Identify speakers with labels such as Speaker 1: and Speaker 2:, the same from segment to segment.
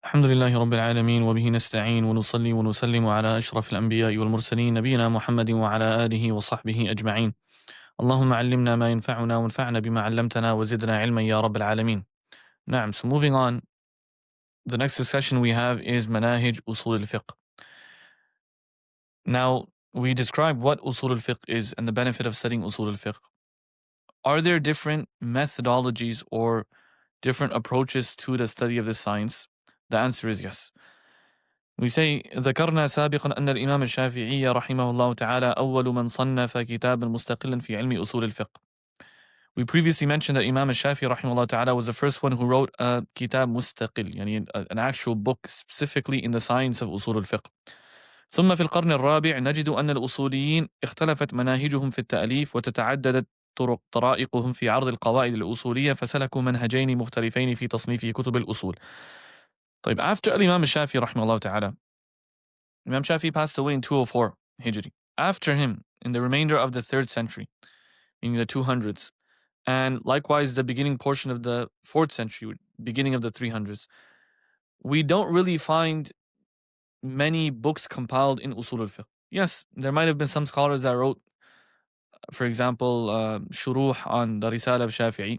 Speaker 1: الحمد لله رب العالمين وبه نستعين ونصلي ونسلم على أشرف الأنبياء والمرسلين نبينا محمد وعلى آله وصحبه أجمعين. اللهم علمنا ما ينفعنا وانفعنا بما علمتنا وزدنا علما يا رب العالمين. نعم, so moving on, the next discussion we have is Manahij Usool Al Fiqh. Now, we described what Usool Al Fiqh is and the benefit of studying Usool Al Fiqh. Are there different methodologies or different approaches to the study of this science? The answer is yes. We say ذكرنا سابقا أن الإمام الشافعي رحمه الله تعالى أول من صنف كتابا مستقلا في علم أصول الفقه. We previously mentioned that Imam al-Shafi'i rahimahullah ta'ala was the first one who wrote a kitab mustaqil, يعني an actual book specifically in the science of أصول الفقه. ثم في القرن الرابع نجد أن الأصوليين اختلفت مناهجهم في التأليف وتتعددت طرائقهم في عرض القواعد الأصولية فسلكوا منهجين مختلفين في تصنيف كتب الأصول. طيب, after Imam al-Shafi'i rahimahullah ta'ala, Imam Shafi'i passed away in 204 Hijri. After him, in the remainder of the 3rd century, meaning the 200s, and likewise the beginning portion of the 4th century, beginning of the 300s, we don't really find many books compiled in Usul al-Fiqh. Yes, there might have been some scholars that wrote, for example, Shuruh on the Risala of Shafi'i.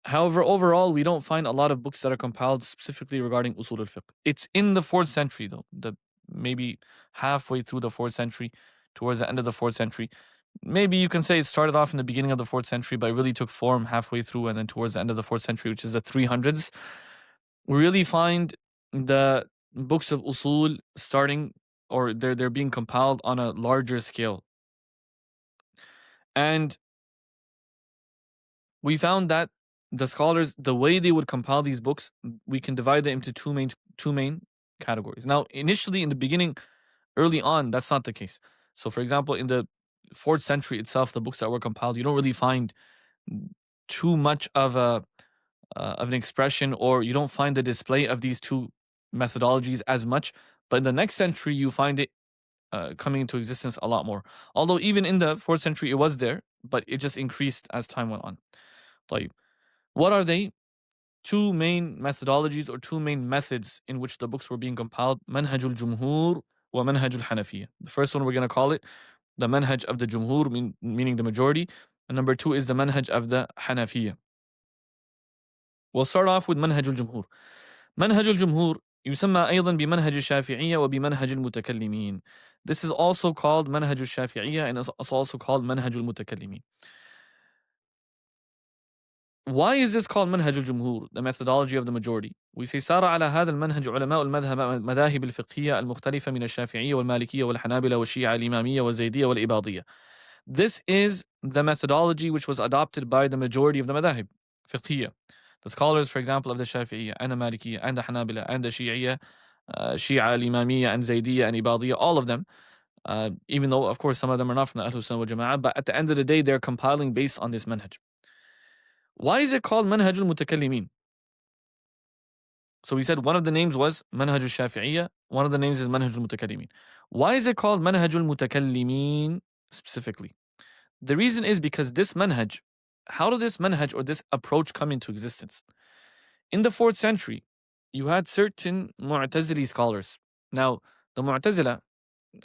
Speaker 1: However, overall, we don't find a lot of books that are compiled specifically regarding Usul al-Fiqh. It's in the 4th century, though, maybe halfway through the 4th century, towards the end of the 4th century. Maybe you can say it started off in the beginning of the 4th century, but it really took form halfway through and then towards the end of the 4th century, which is the 300s. We really find the books of Usul starting, or they're being compiled on a larger scale. And we found that the scholars, the way they would compile these books, we can divide them into two main categories. Now, initially in the beginning, early on, that's not the case. So, for example, in the 4th century itself, the books that were compiled, you don't really find too much of an expression, or you don't find the display of these two methodologies as much. But in the next century, you find it coming into existence a lot more. Although even in the 4th century, it was there, but it just increased as time went on. طيب, what are they? Two main methodologies or two main methods in which the books were being compiled: Manhaj al-Jumhur wa Manhaj al-Hanafiya. The first one we're going to call it the Manhaj of the Jumhur, meaning the majority, and number two is the Manhaj of the Hanafiya. We'll start off with Manhaj al-Jumhur. Manhaj al-Jumhur يسمى أيضا بمنهج الشافعية وبمنهج المتكلمين. This is also called Manhaj al-Shafi'iyya and it's also called Manhaj al-Mutakallimin. Why is this called Manhaj al-Jumhur, the methodology of the majority? We say سار على هذا المنهج علماء المذاهب الفقهية المختلفة من الشافعية والمالكية والحنابلة والشيعة الإمامية والزيدية والإباضية. This is the methodology which was adopted by the majority of the madhahib, fiqhiyya. The scholars, for example, of the Shafi'iyya and the Malikiyya and the Hanabila and the Shia al-Imamiyya and Zaydiyya and Ibadiyya, all of them, even though, of course, some of them are not from the Ahlul Sunnah wal Jama'ah, but at the end of the day, they're compiling based on this manhaj. Why is it called Manhaj al-Mutakallimin? So we said one of the names was Manhaj al-Shafi'iyya, one of the names is Manhaj al-Mutakallimin. Why is it called Manhaj al-Mutakallimin specifically? The reason is because this manhaj, how did this manhaj or this approach come into existence? In the 4th century, you had certain Mu'tazili scholars. Now, the Mu'tazila,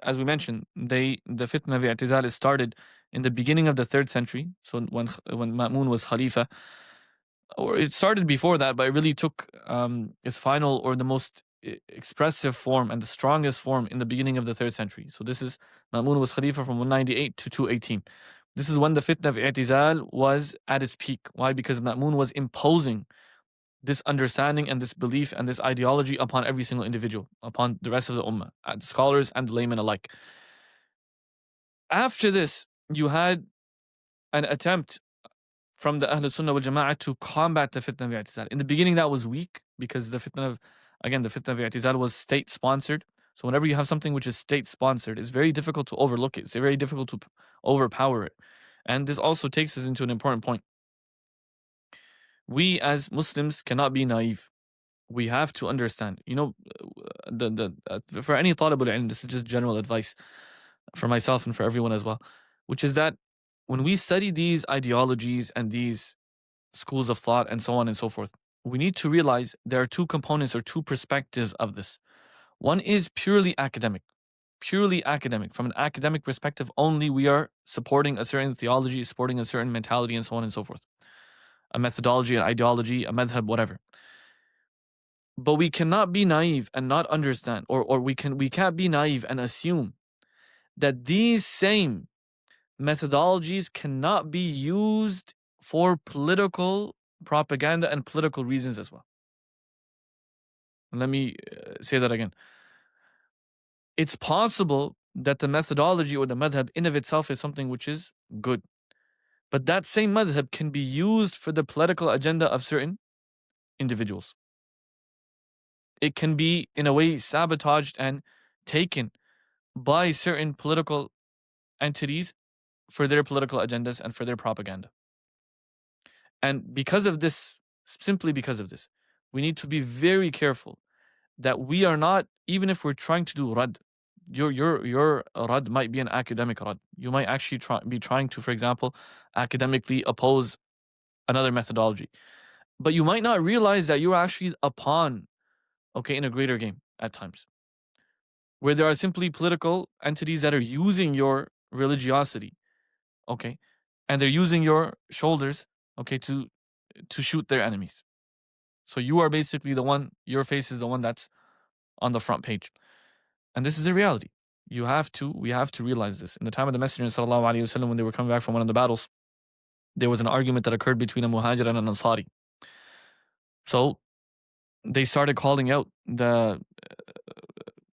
Speaker 1: as we mentioned, the fitna of i'tizal started in the beginning of the 3rd century. So when Ma'mun was Khalifa, or it started before that, but it really took its final or the most expressive form and the strongest form in the beginning of the 3rd century. So this is Ma'mun was Khalifa from 198 to 218. This is when the fitna of i'tizal was at its peak. Why? Because Ma'mun was imposing this understanding and this belief and this ideology upon every single individual, upon the rest of the ummah, the scholars and the laymen alike. After this, you had an attempt from the Ahlul Sunnah wal Jama'ah to combat the fitna of i'tizal. In the beginning, that was weak because the fitna of i'tizal was state-sponsored. So whenever you have something which is state-sponsored, it's very difficult to overlook it. It's very difficult to overpower it. And this also takes us into an important point. We as Muslims cannot be naive. We have to understand. You know, for any talib al-ilm, this is just general advice for myself and for everyone as well, which is that when we study these ideologies and these schools of thought and so on and so forth, we need to realize there are two components or two perspectives of this. One is purely academic. Purely academic. From an academic perspective only, we are supporting a certain theology, supporting a certain mentality, and so on and so forth. A methodology, an ideology, a madhab, whatever. But we cannot be naive and not understand, or we can't be naive and assume that these same methodologies cannot be used for political propaganda and political reasons as well. Let me say that again. It's possible that the methodology or the madhab in of itself is something which is good. But that same madhab can be used for the political agenda of certain individuals. It can be, in a way, sabotaged and taken by certain political entities for their political agendas and for their propaganda. And because of this, simply because of this, we need to be very careful that we are not, even if we're trying to do rad, your rad might be an academic rad. You might actually be trying to, for example, academically oppose another methodology. But you might not realize that you're actually a pawn, okay, in a greater game at times, where there are simply political entities that are using your religiosity, okay, and they're using your shoulders, okay, to shoot their enemies. So you are basically the one, your face is the one that's on the front page. And this is the reality. We have to realize this. In the time of the Messenger sallallahu alaihi wasallam, when they were coming back from one of the battles, there was an argument that occurred between a Muhajir and an Ansari. So they started calling out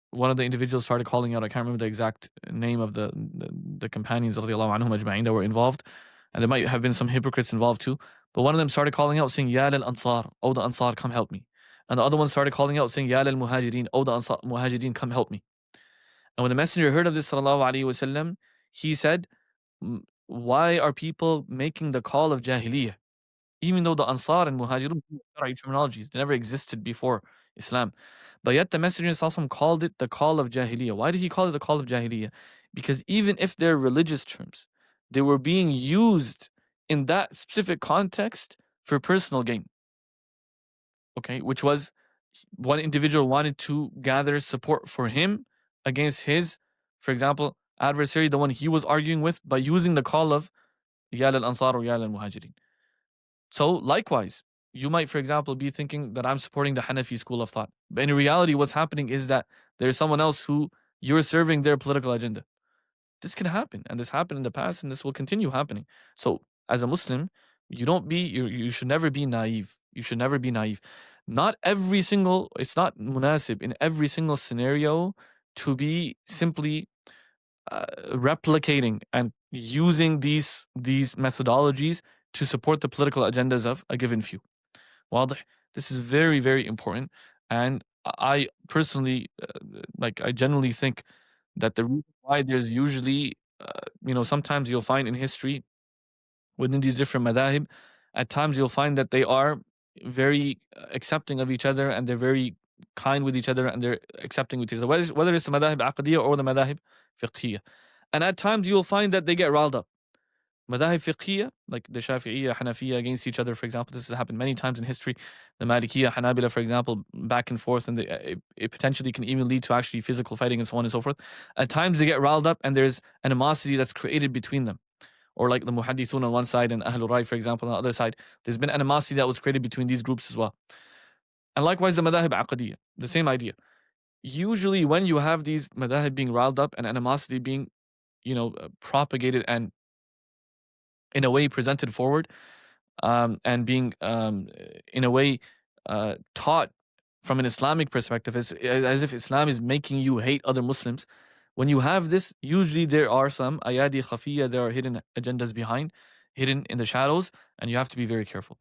Speaker 1: one of the individuals started calling out, I can't remember the exact name of the companions radiallahu anhum ajma'in that were involved, and there might have been some hypocrites involved too, but one of them started calling out saying, Ya lil Ansar, oh the Ansar, come help me. And the other one started calling out saying, Ya lil Muhajirin, oh the Ansar, Muhajirin, come help me. And when the Messenger heard of this sallallahu alaihi wasallam, he said, why are people making the call of Jahiliyyah? Even though the Ansar and Muhajirun are terminologies, they never existed before Islam. But yet the Messenger ﷺ called it the call of Jahiliyyah. Why did he call it the call of Jahiliyyah? Because even if they're religious terms, they were being used in that specific context for personal gain. Okay, which was one individual wanted to gather support for him against his, for example, adversary, the one he was arguing with, by using the call of Ya al-Ansar or Ya al-Muhajirin. So likewise, you might, for example, be thinking that I'm supporting the Hanafi school of thought. But in reality, what's happening is that there's someone else who you're serving their political agenda. This can happen, and this happened in the past, and this will continue happening. So as a Muslim, you should never be naive. You should never be naive. It's not munasib in every single scenario to be simply replicating and using these methodologies to support the political agendas of a given few. Well, this is very, very important. And I personally, I generally think that the reason why there's usually, sometimes you'll find in history within these different madahib, at times you'll find that they are very accepting of each other, and they're very kind with each other, and they're accepting with each other, whether it's the madahib aqdiyya or the madahib fiqhiyya. And at times you'll find that they get riled up. Madahib fiqhiyya, like the Shafi'iyya, Hanafiya against each other, for example. This has happened many times in history. The Malikiyya, Hanabila, for example, back and forth, and it potentially can even lead to actually physical fighting and so on and so forth. At times they get riled up, and there's animosity that's created between them. Or like the Muhaddithun on one side and Ahlul Rai, for example, on the other side. There's been animosity that was created between these groups as well. And likewise the Madahib Aqdiyya, the same idea. Usually when you have these Madahib being riled up and animosity being, propagated and in a way presented forward, and being in a way taught from an Islamic perspective, as if Islam is making you hate other Muslims. When you have this, usually there are some ayadi khafiyya, there are hidden agendas behind, hidden in the shadows, and you have to be very careful.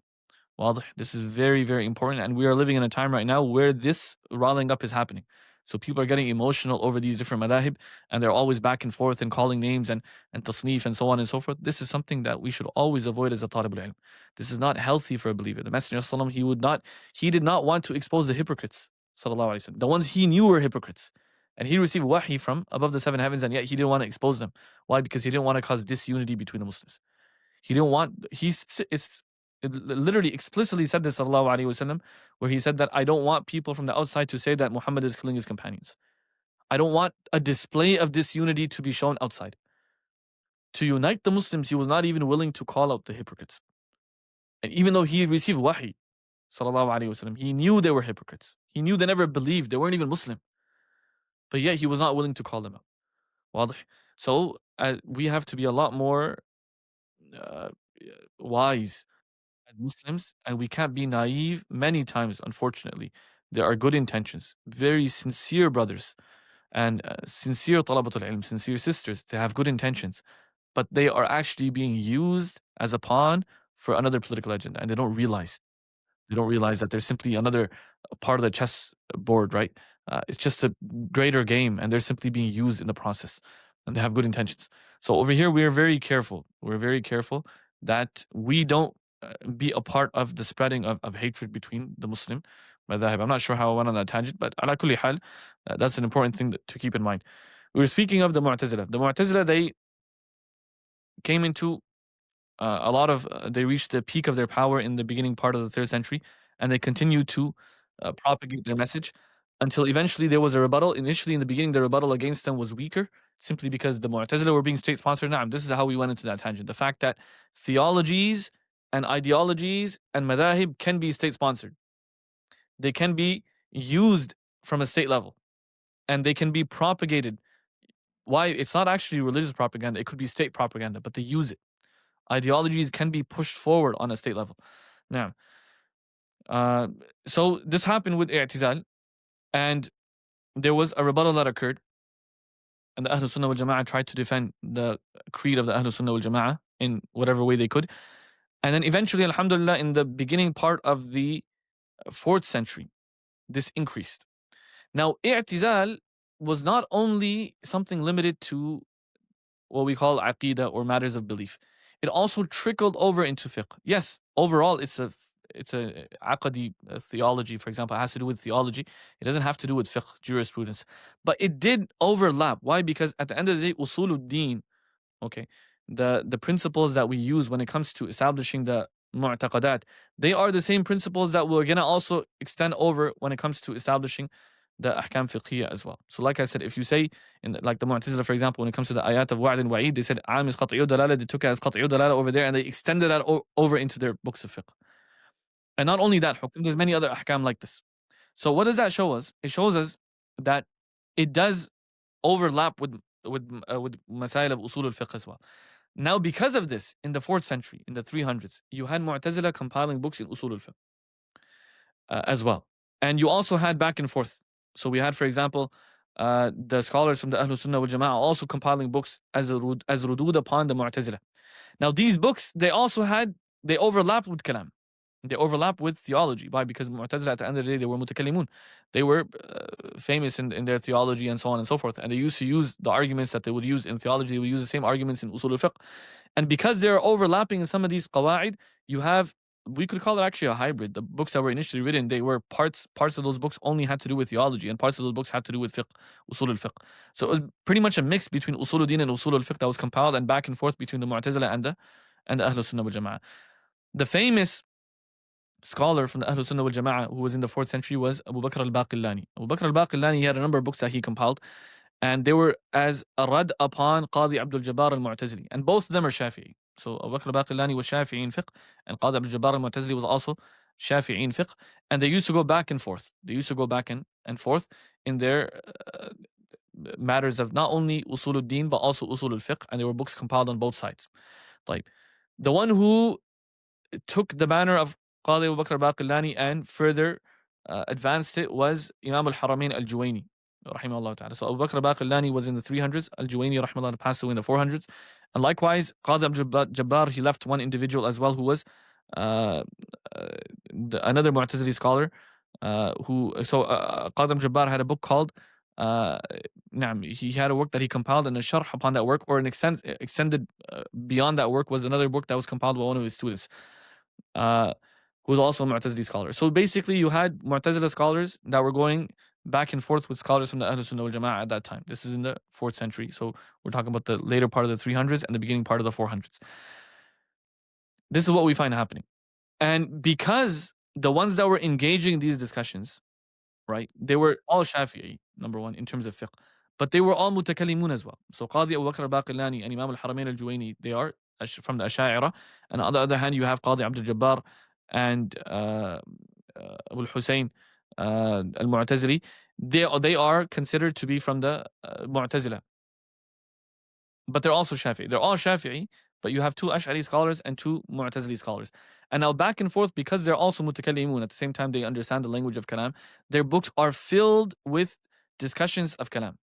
Speaker 1: Well, this is very, very important, and we are living in a time right now where this riling up is happening. So people are getting emotional over these different madahib, and they're always back and forth and calling names and tasneef and so on and so forth. This is something that we should always avoid as a talib al-ilm. This is not healthy for a believer. The Messenger of Sallam, he did not want to expose the hypocrites, sallallahu alaihi wasallam, the ones he knew were hypocrites. And he received wahi from above the seven heavens, and yet he didn't want to expose them. Why? Because he didn't want to cause disunity between the Muslims. He didn't want, literally explicitly said this, sallallahu alaihi wasallam, where he said that I don't want people from the outside to say that Muhammad is killing his companions. I don't want a display of disunity to be shown outside. To unite the Muslims, he was not even willing to call out the hypocrites. And even though he received wahi, sallallahu alaihi wasallam, he knew they were hypocrites. He knew they never believed, they weren't even Muslim. But yet he was not willing to call them out. واضح? So we have to be a lot more uh, wise as Muslims, and we can't be naive. Many times, unfortunately, there are good intentions, very sincere brothers, and sincere talabatul ilm, sincere sisters. They have good intentions, but they are actually being used as a pawn for another political agenda, and they don't realize. They don't realize that there's simply another part of the chess board, right? It's just a greater game, and they're simply being used in the process, and they have good intentions. So over here, we are very careful. We're very careful that we don't be a part of the spreading of hatred between the Muslim madhahib. I'm not sure how I went on that tangent, but ala kulli hal, that's an important thing to keep in mind. We were speaking of the Mu'tazila. The Mu'tazila, they came into a lot of they reached the peak of their power in the beginning part of the 3rd century, and they continued to propagate their message until eventually there was a rebuttal. Initially, in the beginning, the rebuttal against them was weaker, simply because the Mu'tazila were being state-sponsored. Now, this is how we went into that tangent. The fact that theologies and ideologies and madahib can be state-sponsored. They can be used from a state level, and they can be propagated. Why? It's not actually religious propaganda. It could be state propaganda, but they use it. Ideologies can be pushed forward on a state level. Now, so this happened with i'tizal, and there was a rebuttal that occurred, and the Ahlul Sunnah wal Jama'ah tried to defend the creed of the Ahlul Sunnah wal Jama'ah in whatever way they could. And then eventually, alhamdulillah, in the beginning part of the 4th century, this increased. Now, i'tizal was not only something limited to what we call aqidah or matters of belief. It also trickled over into fiqh. Yes, overall it's a aqadi theology, for example. It has to do with theology. It doesn't have to do with fiqh, jurisprudence. But it did overlap. Why? Because at the end of the day, usuluddin, okay, the principles that we use when it comes to establishing the mu'taqadat, they are the same principles that we're gonna also extend over when it comes to establishing the ahkam fiqhiyya as well. So like I said, if you say, like the Mu'tazila, for example, when it comes to the ayat of wa'd and wa'id, they said am is qat'iyu dalala, they took it as qat'iyu dalala over there, and they extended that over into their books of fiqh. And not only that, hukum, there's many other ahkam like this. So what does that show us? It shows us that it does overlap with masail of usul al-fiqh as well. Now, because of this, in the 4th century, in the 300s, you had Mu'tazila compiling books in usul al-fiqh as well. And you also had back and forth. So we had, for example, the scholars from the Ahlul Sunnah wal Jama'ah also compiling books as rudud upon the Mu'tazila. Now, these books, they overlapped with kalam. They overlap with theology. Why? Because Mu'tazila, at the end of the day, they were mutakallimun. They were famous in their theology and so on and so forth. And they used to use the arguments that they would use in theology. They would use the same arguments in usul al-fiqh. And because they're overlapping in some of these qawa'id, you have, we could call it actually a hybrid. The books that were initially written, they were parts of those books only had to do with theology, and parts of those books had to do with fiqh, usul al-fiqh. So it was pretty much a mix between usul al-din and usul al-fiqh that was compiled, and back and forth between the Mu'tazila and the Ahlul Sunnah wal Jama'ah. The famous scholar from the Ahlul Sunnah wal Jama'ah who was in the 4th century was Abu Bakr al-Baqillani. Abu Bakr al-Baqillani, he had a number of books that he compiled, and they were as a rad upon Qadi Abdul Jabbar al-Mu'tazili, and both of them are Shafi'i. So Abu Bakr al-Baqillani was Shafi'i in fiqh, and Qadi Abdul Jabbar al-Mu'tazili was also Shafi'i in fiqh, and they used to go back and forth. They used to go back and forth in their matters of not only usul al-din but also usul al-fiqh, and there were books compiled on both sides. Like, the one who took the banner of Qadi Abu Bakr al-Baqillani and further advanced it was Imam al-Haramain al-Juwayni, rahimahullah ta'ala. So Abu Bakr al-Baqillani was in the 300s, al-Juwayni, rahimahullah, passed away in the 400s. And likewise, Qadi Abdul Jabbar, he left one individual as well who was another Mu'tazili scholar. Qadi Abdul Jabbar had a book called, he had a work that he compiled, and a sharh upon that work, or an extended beyond that work, was another book that was compiled by one of his students, who was also a Mu'tazili scholar. So basically, you had Mu'tazila scholars that were going back and forth with scholars from the Ahlul Sunnah wal Jama'ah at that time. This is in the 4th century. So we're talking about the later part of the 300s and the beginning part of the 400s. This is what we find happening. And because the ones that were engaging in these discussions, right, they were all Shafi'i, number one, in terms of fiqh, but they were all mutakallimun as well. So Qadi Abu Bakr al-Baqillani and Imam al-Haramain al-Juwayni, they are from the Asha'ira. And on the other hand, you have Qadi Abdul Jabbar and Abu al-Hussein al-Mu'tazili. They are considered to be from the Mu'tazila, but they're also Shafi'i. They're all Shafi'i, but you have two Ash'ari scholars and two Mu'tazili scholars. And now back and forth, because they're also mutakallimun, at the same time they understand the language of kalam, their books are filled with discussions of kalam.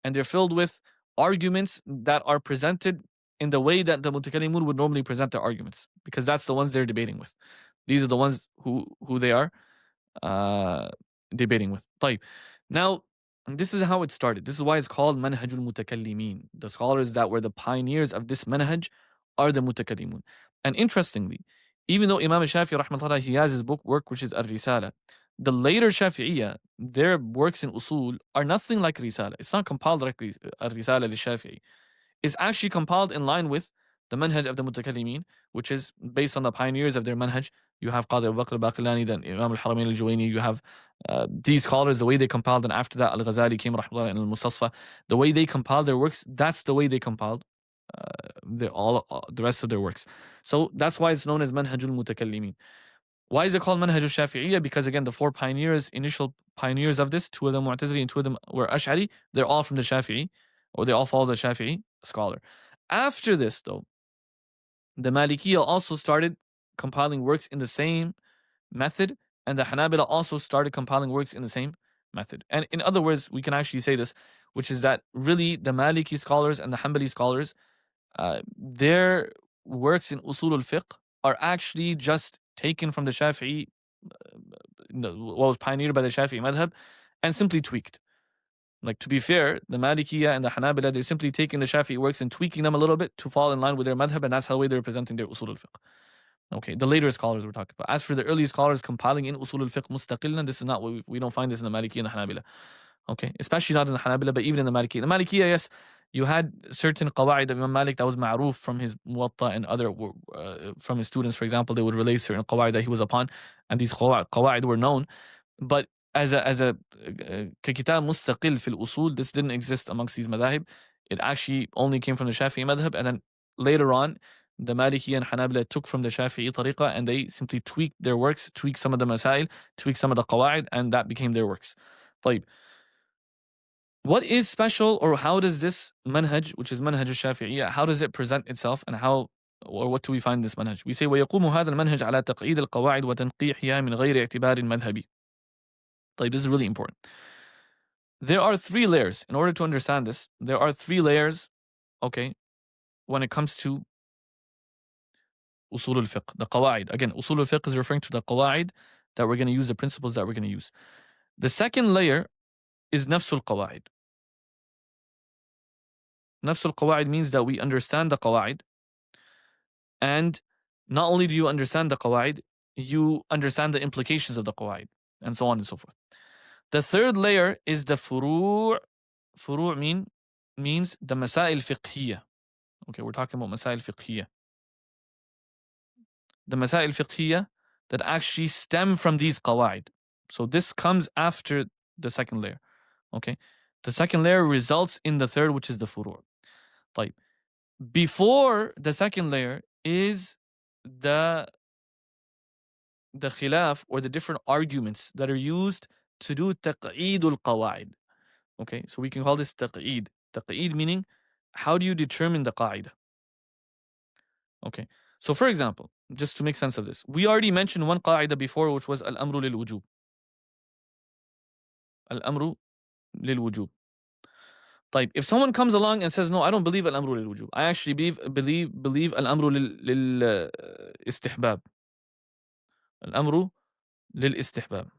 Speaker 1: And they're filled with arguments that are presented in the way that the mutakallimun would normally present their arguments, because that's the ones they're debating with. These are the ones who they are debating with. طيب. Now, this is how it started. This is why it's called Manhajul Mutakallimin. The scholars that were the pioneers of this manhaj are the mutakallimun. And interestingly, even though Imam Shafi'i rahmatullah, he has his work which is Ar-Risala, the later Shafi'iyya, their works in Usul are nothing like Risala. It's not compiled like Ar-Risala al-Shafi'i. It's actually compiled in line with the manhaj of the mutakallimin, which is based on the pioneers of their manhaj. You have Qadi Abu Bakr al-Baqillani, then Imam al-Haramain al-Juwayni. You have these scholars, the way they compiled, and after that Al-Ghazali came rahmatullah and al-Mustasfa. The way they compiled their works, that's the way they compiled the rest of their works. So that's why it's known as Manhajul Mutakallimin. Why is it called Manhajul Shafi'iyya? Because again, the four pioneers, initial pioneers of this, two of them Mu'tazili and two of them were Ash'ari, they're all from the Shafi'i, or they all follow the Shafi'i scholar. After this, though, the Malikiyya also started compiling works in the same method, and the Hanabila also started compiling works in the same method. And in other words, we can actually say this, which is that really the Maliki scholars and the Hanbali scholars, their works in Usool Al Fiqh are actually just taken from the Shafi'i, what was pioneered by the Shafi'i madhab, and simply tweaked. Like, to be fair, the Malikiyya and the Hanabila, they're simply taking the Shafi'i works and tweaking them a little bit to fall in line with their madhab, and that's how they're presenting their Usool Al Fiqh. Okay, the later scholars we're talking about. As for the early scholars compiling in Usool Al Fiqh mustaqillan, this is not what we don't find this in the Malikiyya and the Hanabila. Okay, especially not in the Hanabila, but even in the Malikiyya. The Malikiyya, yes, you had certain qawa'id of Imam Malik that was ma'roof from his Muwatta and other, from his students, for example, they would relay certain qawa'id that he was upon, and these qawa'id were known. But as a kitab mustaqil fil usul, this didn't exist amongst these madhahib. It actually only came from the Shafi'i madhab, and then later on, the Maliki and Hanabila took from the Shafi'i tariqah, and they simply tweaked their works, tweaked some of the masail, tweaked some of the qawa'id, and that became their works. طيب. What is special, or how does this manhaj, which is manhaj al-Shafi'iyya, how does it present itself, and how, or what do we find in this manhaj? We say ويقوم هذا المنهج على تقعيد القواعد وتنقيحها من غير اعتبار مذهبي. طيب, this is really important. There are three layers. In order to understand this, there are three layers, okay, when it comes to Usool Al Fiqh, the qawa'id. Again, Usool Al Fiqh is referring to the qawa'id that we're going to use, the principles that we're going to use. The second layer is nafsul qawa'id. Nafsul qawa'id means that we understand the qawa'id, and not only do you understand the qawa'id, you understand the implications of the qawa'id, and so on and so forth. The third layer is the furu'. Furu' means the masail fiqhiyya. Okay, we're talking about masail fiqhiyya. The masail fiqhiyya that actually stem from these qawa'id. So this comes after the second layer. Okay, the second layer results in the third, which is the furu'. طيب. Before the second layer is the khilaf, or the different arguments that are used to do taq'eedul qawa'id. Okay, so we can call this taq'eed. Taq'eed meaning, how do you determine the qa'idah? Okay, so for example, just to make sense of this, we already mentioned one qa'idah before, which was al-amru lil-wujub. Al-amru lil-wujub. طيب, if someone comes along and says, no, I don't believe al-amru lil-wujub, I actually believe al-amru lil-istihbab. Al-amru lil-istihbab.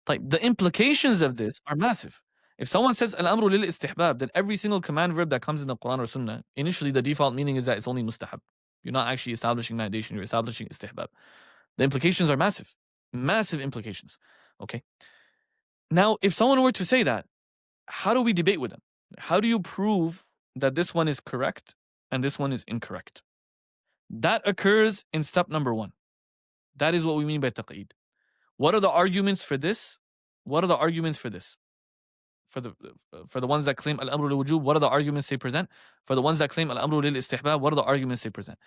Speaker 1: طيب, the implications of this are massive. If someone says al-amru lil-istihbab, then every single command verb that comes in the Quran or Sunnah, initially the default meaning is that it's only mustahab. You're not actually establishing mandation, you're establishing istihbab. The implications are massive. Massive implications. Okay. Now, if someone were to say that, how do we debate with them? How do you prove that this one is correct and this one is incorrect? That occurs in step number 1. That is what we mean by taqeed. What are the arguments for this? What are the arguments for this? For the ones that claim al-amru lil-wujub, what are the arguments they present? For the ones that claim al-amru lil-istihbab, what are the arguments they present?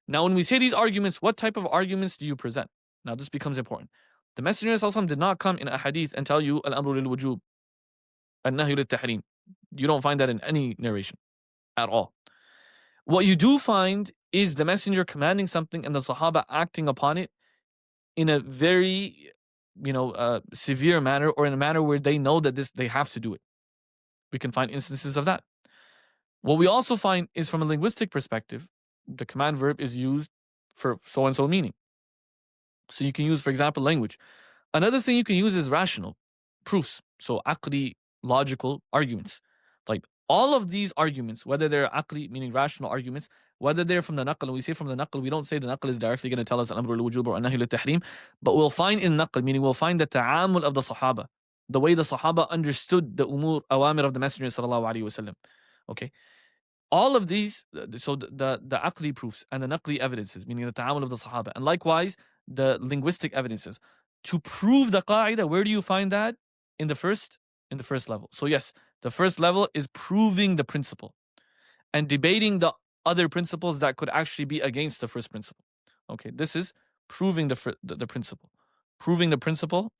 Speaker 1: Now, when we say these arguments, what type of arguments do you present? Now, this becomes important. The Messenger ﷺ did not come in a hadith and tell you al-amru lil-wujub, al-nahyu lil-tahrim. You don't find that in any narration at all. What you do find is the Messenger commanding something and the Sahaba acting upon it in a very, severe manner, or in a manner where they know that they have to do it. We can find instances of that. What we also find is, from a linguistic perspective, the command verb is used for so and so meaning. So you can use, for example, language. Another thing you can use is rational proofs. So aqli, logical arguments. Like all of these arguments, whether they're aqli, meaning rational arguments, whether they're from the naql, and we say from the naql, we don't say the naql is directly going to tell us al-amru al-wujub or an-nahyu lit-tahrim, but we'll find in naql, meaning we'll find the ta'amul of the sahaba, the way the sahaba understood the awamir of the Messenger sallallahu alaihi wasallam. Okay, all of these, so the aqli proofs and the naqli evidences, meaning the ta'amul of the sahaba, and likewise the linguistic evidences to prove the qaida. Where do you find that? In the first level. So yes, the first level is proving the principle and debating the other principles that could actually be against the first principle. Okay, this is proving the principle. Proving the principle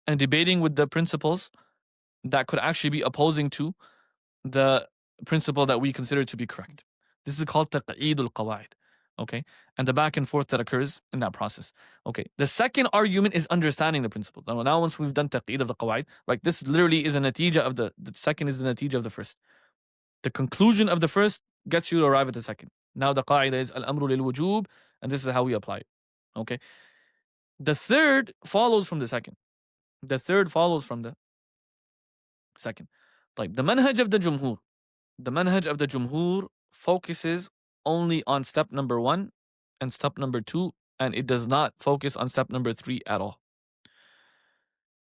Speaker 1: and debating with the principles that could actually be opposing to the principle that we consider to be correct. This is called taqeed al-qawaid. Okay, and the back and forth that occurs in that process. Okay, the second argument is understanding the principle. Now once we've done taqeed of the qawaid, like this literally is a natija of the second is the natija of the first. The conclusion of the first gets you to arrive at the second. Now the qaida is al-amru lil-wujub, and this is how we apply it. Okay, the third follows from the second. The third follows from the second. Like the manhaj of the Jumhur focuses only on step number 1 and step number 2, and it does not focus on step number 3 at all.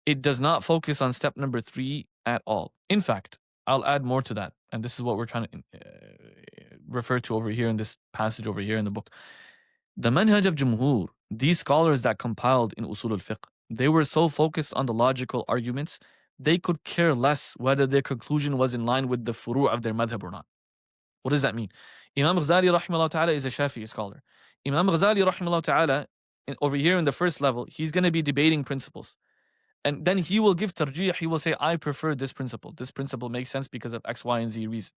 Speaker 1: It does not focus on step number 3 at all. In fact, I'll add more to that, and this is what we're trying to refer to over here in this passage over here in the book. The manhaj of Jumhur, these scholars that compiled in Usool Al Fiqh, they were so focused on the logical arguments, they could care less whether their conclusion was in line with the furu' of their madhab or not. What does that mean? Imam Ghazali rahimahullah ta'ala is a Shafi'i scholar. Imam Ghazali rahimahullah ta'ala, over here in the first level, he's going to be debating principles. And then he will give tarjih, he will say, I prefer this principle. This principle makes sense because of X, Y, and Z reason.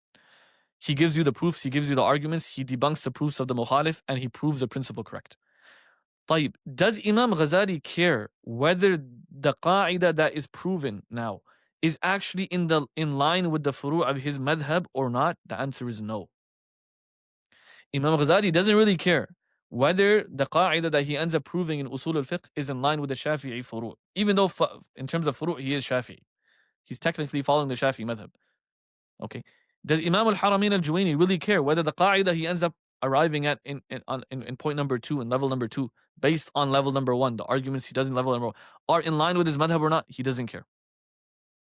Speaker 1: He gives you the proofs, he gives you the arguments, he debunks the proofs of the mukhalif, and he proves the principle correct. طيب, does Imam Ghazali care whether the qaida that is proven now is actually in line with the furu' of his madhab or not? The answer is no. Imam Ghazali doesn't really care whether the qaida that he ends up proving in Usool Al Fiqh is in line with the Shafi'i furu'. Even though in terms of furu' he is Shafi'i. He's technically following the Shafi'i madhab. Okay. Does Imam al-Haramain al-Juwayni really care whether the qaida he ends up arriving at in point number 2 and level number 2, based on level number 1, the arguments he does in level number 1, are in line with his madhab or not? He doesn't care.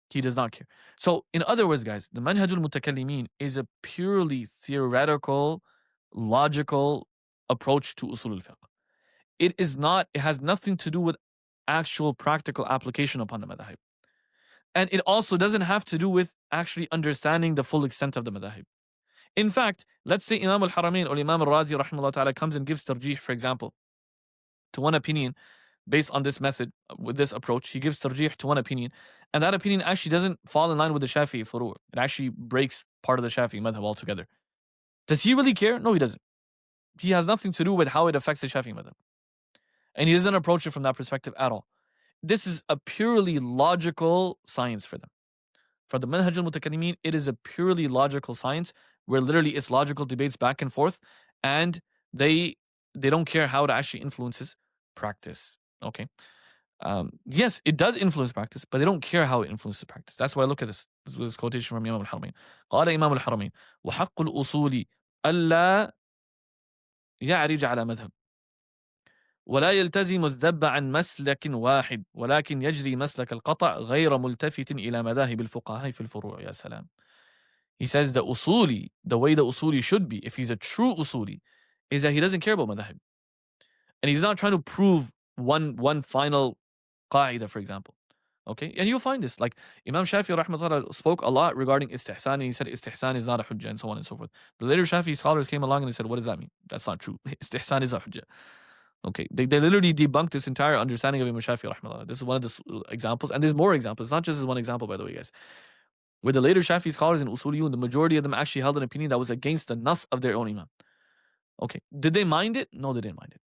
Speaker 1: He does not care. So, in other words, guys, the manhaj al-mutakallimin is a purely theoretical, logical approach to Usool Al Fiqh. It has nothing to do with actual practical application upon the madhab. And it also doesn't have to do with actually understanding the full extent of the madhab. In fact, let's say Imam al-Haramain or Imam al-Razi rahimahullah ta'ala comes and gives tarjih, for example, to one opinion based on this method, with this approach. He gives tarjih to one opinion, and that opinion actually doesn't fall in line with the Shafi'i furu'. It actually breaks part of the Shafi'i madhab altogether. Does he really care? No, he doesn't. He has nothing to do with how it affects the Shafi'i madhab. And he doesn't approach it from that perspective at all. This is a purely logical science for them. For the manhaj al-mutakallimin, it is a purely logical science where literally it's logical debates back and forth, and they don't care how it actually influences practice. Okay. Yes, it does influence practice, but they don't care how it influences practice. That's why I look at this. This was a quotation from Imam al-Haramain. قال إمام الحرمين وحق الأصول ألا يعرج على مذهب ولا يلتزم الذب عن مسلك واحد ولكن يجري مسلك القطع غير ملتفت إلى مذاهب الفقهاء في الفروع. يا سلام. He says the usuli, the way the usuli should be, if he's a true usuli, is that he doesn't care about madhab. And he's not trying to prove one final qaida, for example. Okay, and you'll find this. Like Imam Shafi'i rahmatullah spoke a lot regarding istihsan, and he said istihsan is not a hujjah, and so on and so forth. The later Shafi'i scholars came along and they said, what does that mean? That's not true. Istihsan is a hujjah. Okay, they literally debunked this entire understanding of Imam Shafi'i rahmatullah. This is one of the examples, and there's more examples. It's not just this one example, by the way, guys. With the later Shafi'i scholars and Usuliyun, the majority of them actually held an opinion that was against the nas of their own Imam. Okay, did they mind it? No, they didn't mind it.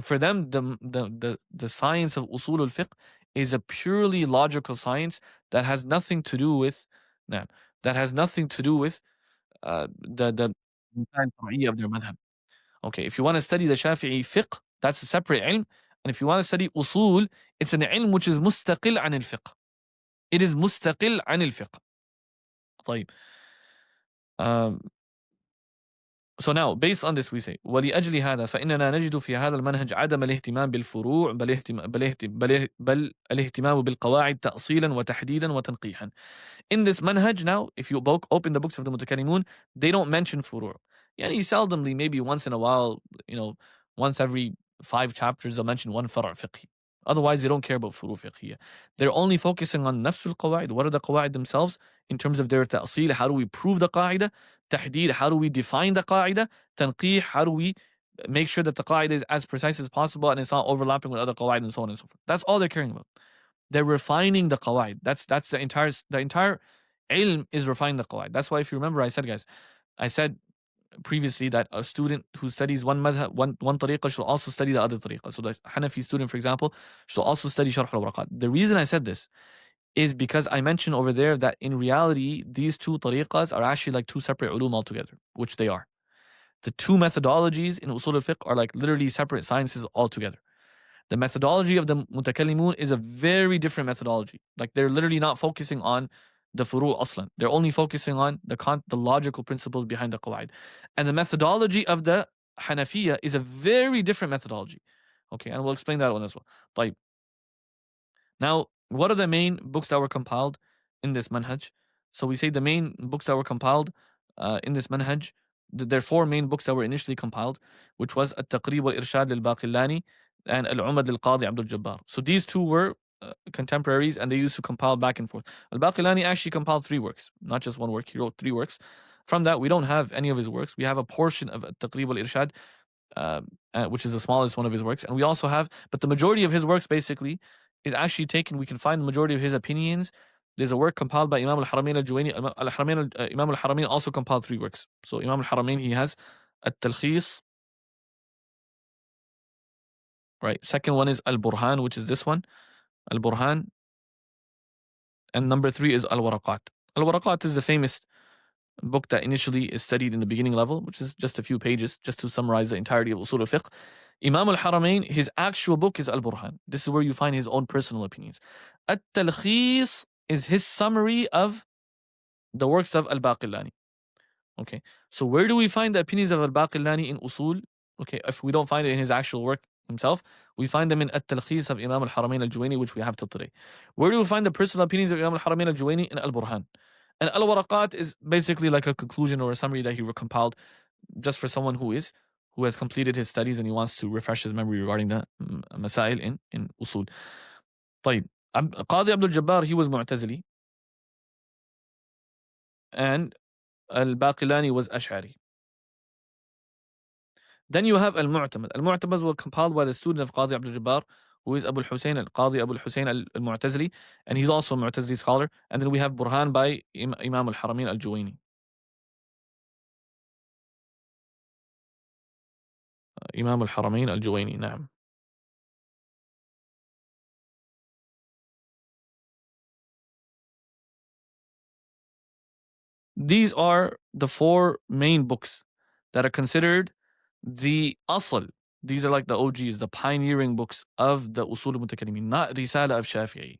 Speaker 1: For them, the science of Usool Al Fiqh is a purely logical science that has nothing to do with, nah, that has nothing to do with the of their madhab. Okay, if you want to study the Shafi'i fiqh, that's a separate ilm. And if you want to study usul, it's an ilm which is mustaqil an al-fiqh. It is mustaqil an al-fiqh. طيب. So now, based on this, we say, ولأجل هذا فإننا نجد في هذا المنهج عدم الاهتمام بالفروع بل الاهتمام بالقواعد تأصيلا وتحديدا وتنقيحا. In this manhaj now, if you open the books of the Mutakallimun, they don't mention furu'. Yani seldomly, maybe once in a while, once every 5 chapters, they'll mention one far' fiqhi. Otherwise, they don't care about furu' fiqhiyya. They're only focusing on nafsul qawaid. What are the qawaid themselves in terms of their ta'sil? How do we prove the qaida? Tahdeed, how do we define the qaida? Tanqih, how do we make sure that the qaida is as precise as possible and it's not overlapping with other qawaid and so on and so forth. That's all they're caring about. They're refining the qawaid. That's the entire ilm is refining the qawaid. That's why, if you remember, I said previously that a student who studies one madhab, one tariqah should also study the other tariqah. So the Hanafi student, for example, should also study Sharh al-Waraqat. The reason I said this is because I mentioned over there that in reality, these two tariqas are actually like two separate ulum altogether, which they are. The two methodologies in Usool Al Fiqh are like literally separate sciences altogether. The methodology of the Mutakallimun is a very different methodology. Like they're literally not focusing on the furu' aslan. They're only focusing on the logical principles behind the qawaid. And the methodology of the Hanafiya is a very different methodology. Okay, and we'll explain that one as well. طيب. Now, what are the main books that were compiled in this manhaj? So we say the main books that were compiled in this manhaj, there are 4 main books that were initially compiled, which was At-Taqrib wal-Irshad lil-Baqillani and Al-Umad al-Qadi Abdul Jabbar. So these two were contemporaries, and they used to compile back and forth. Al-Baqillani actually compiled 3 works, not just 1 work. He wrote 3 works. From that, we don't have any of his works. We have a portion of At-Taqrib wal-Irshad, which is the smallest one of his works. And we also have, but the majority of his works basically is actually taken, we can find the majority of his opinions. There's a work compiled by Imam al-Haramain al-Juwayni. Imam al-Haramain also compiled 3 works. So Imam al-Haramain, he has At-Talkhis, right? Second one is Al-Burhan, which is this one, Al-Burhan. And number 3 is Al-Waraqat. Al-Waraqat is the famous book that initially is studied in the beginning level, which is just a few pages, just to summarize the entirety of Usool Al Fiqh. Imam al-Haramain, his actual book is Al-Burhan. This is where you find his own personal opinions. At-Talkhis is his summary of the works of Al-Baqillani. Okay, so where do we find the opinions of Al-Baqillani in Usul? Okay, if we don't find it in his actual work himself, we find them in At-Talkhis of Imam al-Haramain al-Juwayni, which we have till today. Where do we find the personal opinions of Imam al-Haramain al-Juwayni? In Al-Burhan. And Al-Waraqat is basically like a conclusion or a summary that he compiled just for someone who has completed his studies and he wants to refresh his memory regarding the masail in Usul. طيب. Qadi Abdul Jabbar, he was Mu'tazili. And Al-Baqillani was Ash'ari. Then you have Al-Mu'tamad. Al-Mu'tamad was compiled by the student of Qadi Abdul Jabbar, who is Abu al-Husayn, Qadi Abu al-Husayn al-Mu'tazili, and he's also a Mu'tazili scholar. And then we have Burhan by Imam al-Haramain al-Juwayni. Imam al-Haramain al-Juwayni, na'am. These are the 4 main books that are considered the asl. These are like the OGs, the pioneering books of the Usul al-Mutakallimin, not Risala of Shafi'i.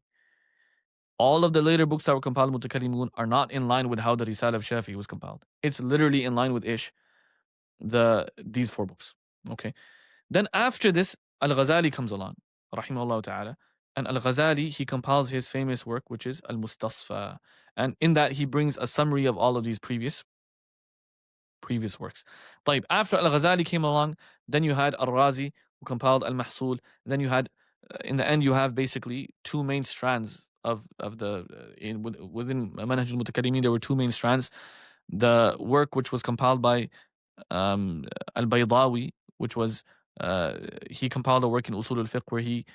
Speaker 1: All of the later books that were compiled Mutakallimun are not in line with how the Risala of Shafi'i was compiled. It's literally in line with these 4 books. Okay. Then after this, Al-Ghazali comes along, rahimahullah ta'ala. And Al-Ghazali, he compiles his famous work, which is Al-Mustasfa. And in that, he brings a summary of all of these previous works. طيب, after Al-Ghazali came along, then you had Al-Razi, who compiled Al-Mahsul. Then you had, in the end, you have basically two main strands of the, within Manhaj al-Mutakallimin, there were two main strands. The work which was compiled by Al-Baydawi, which was, he compiled a work in Usool Al Fiqh where he,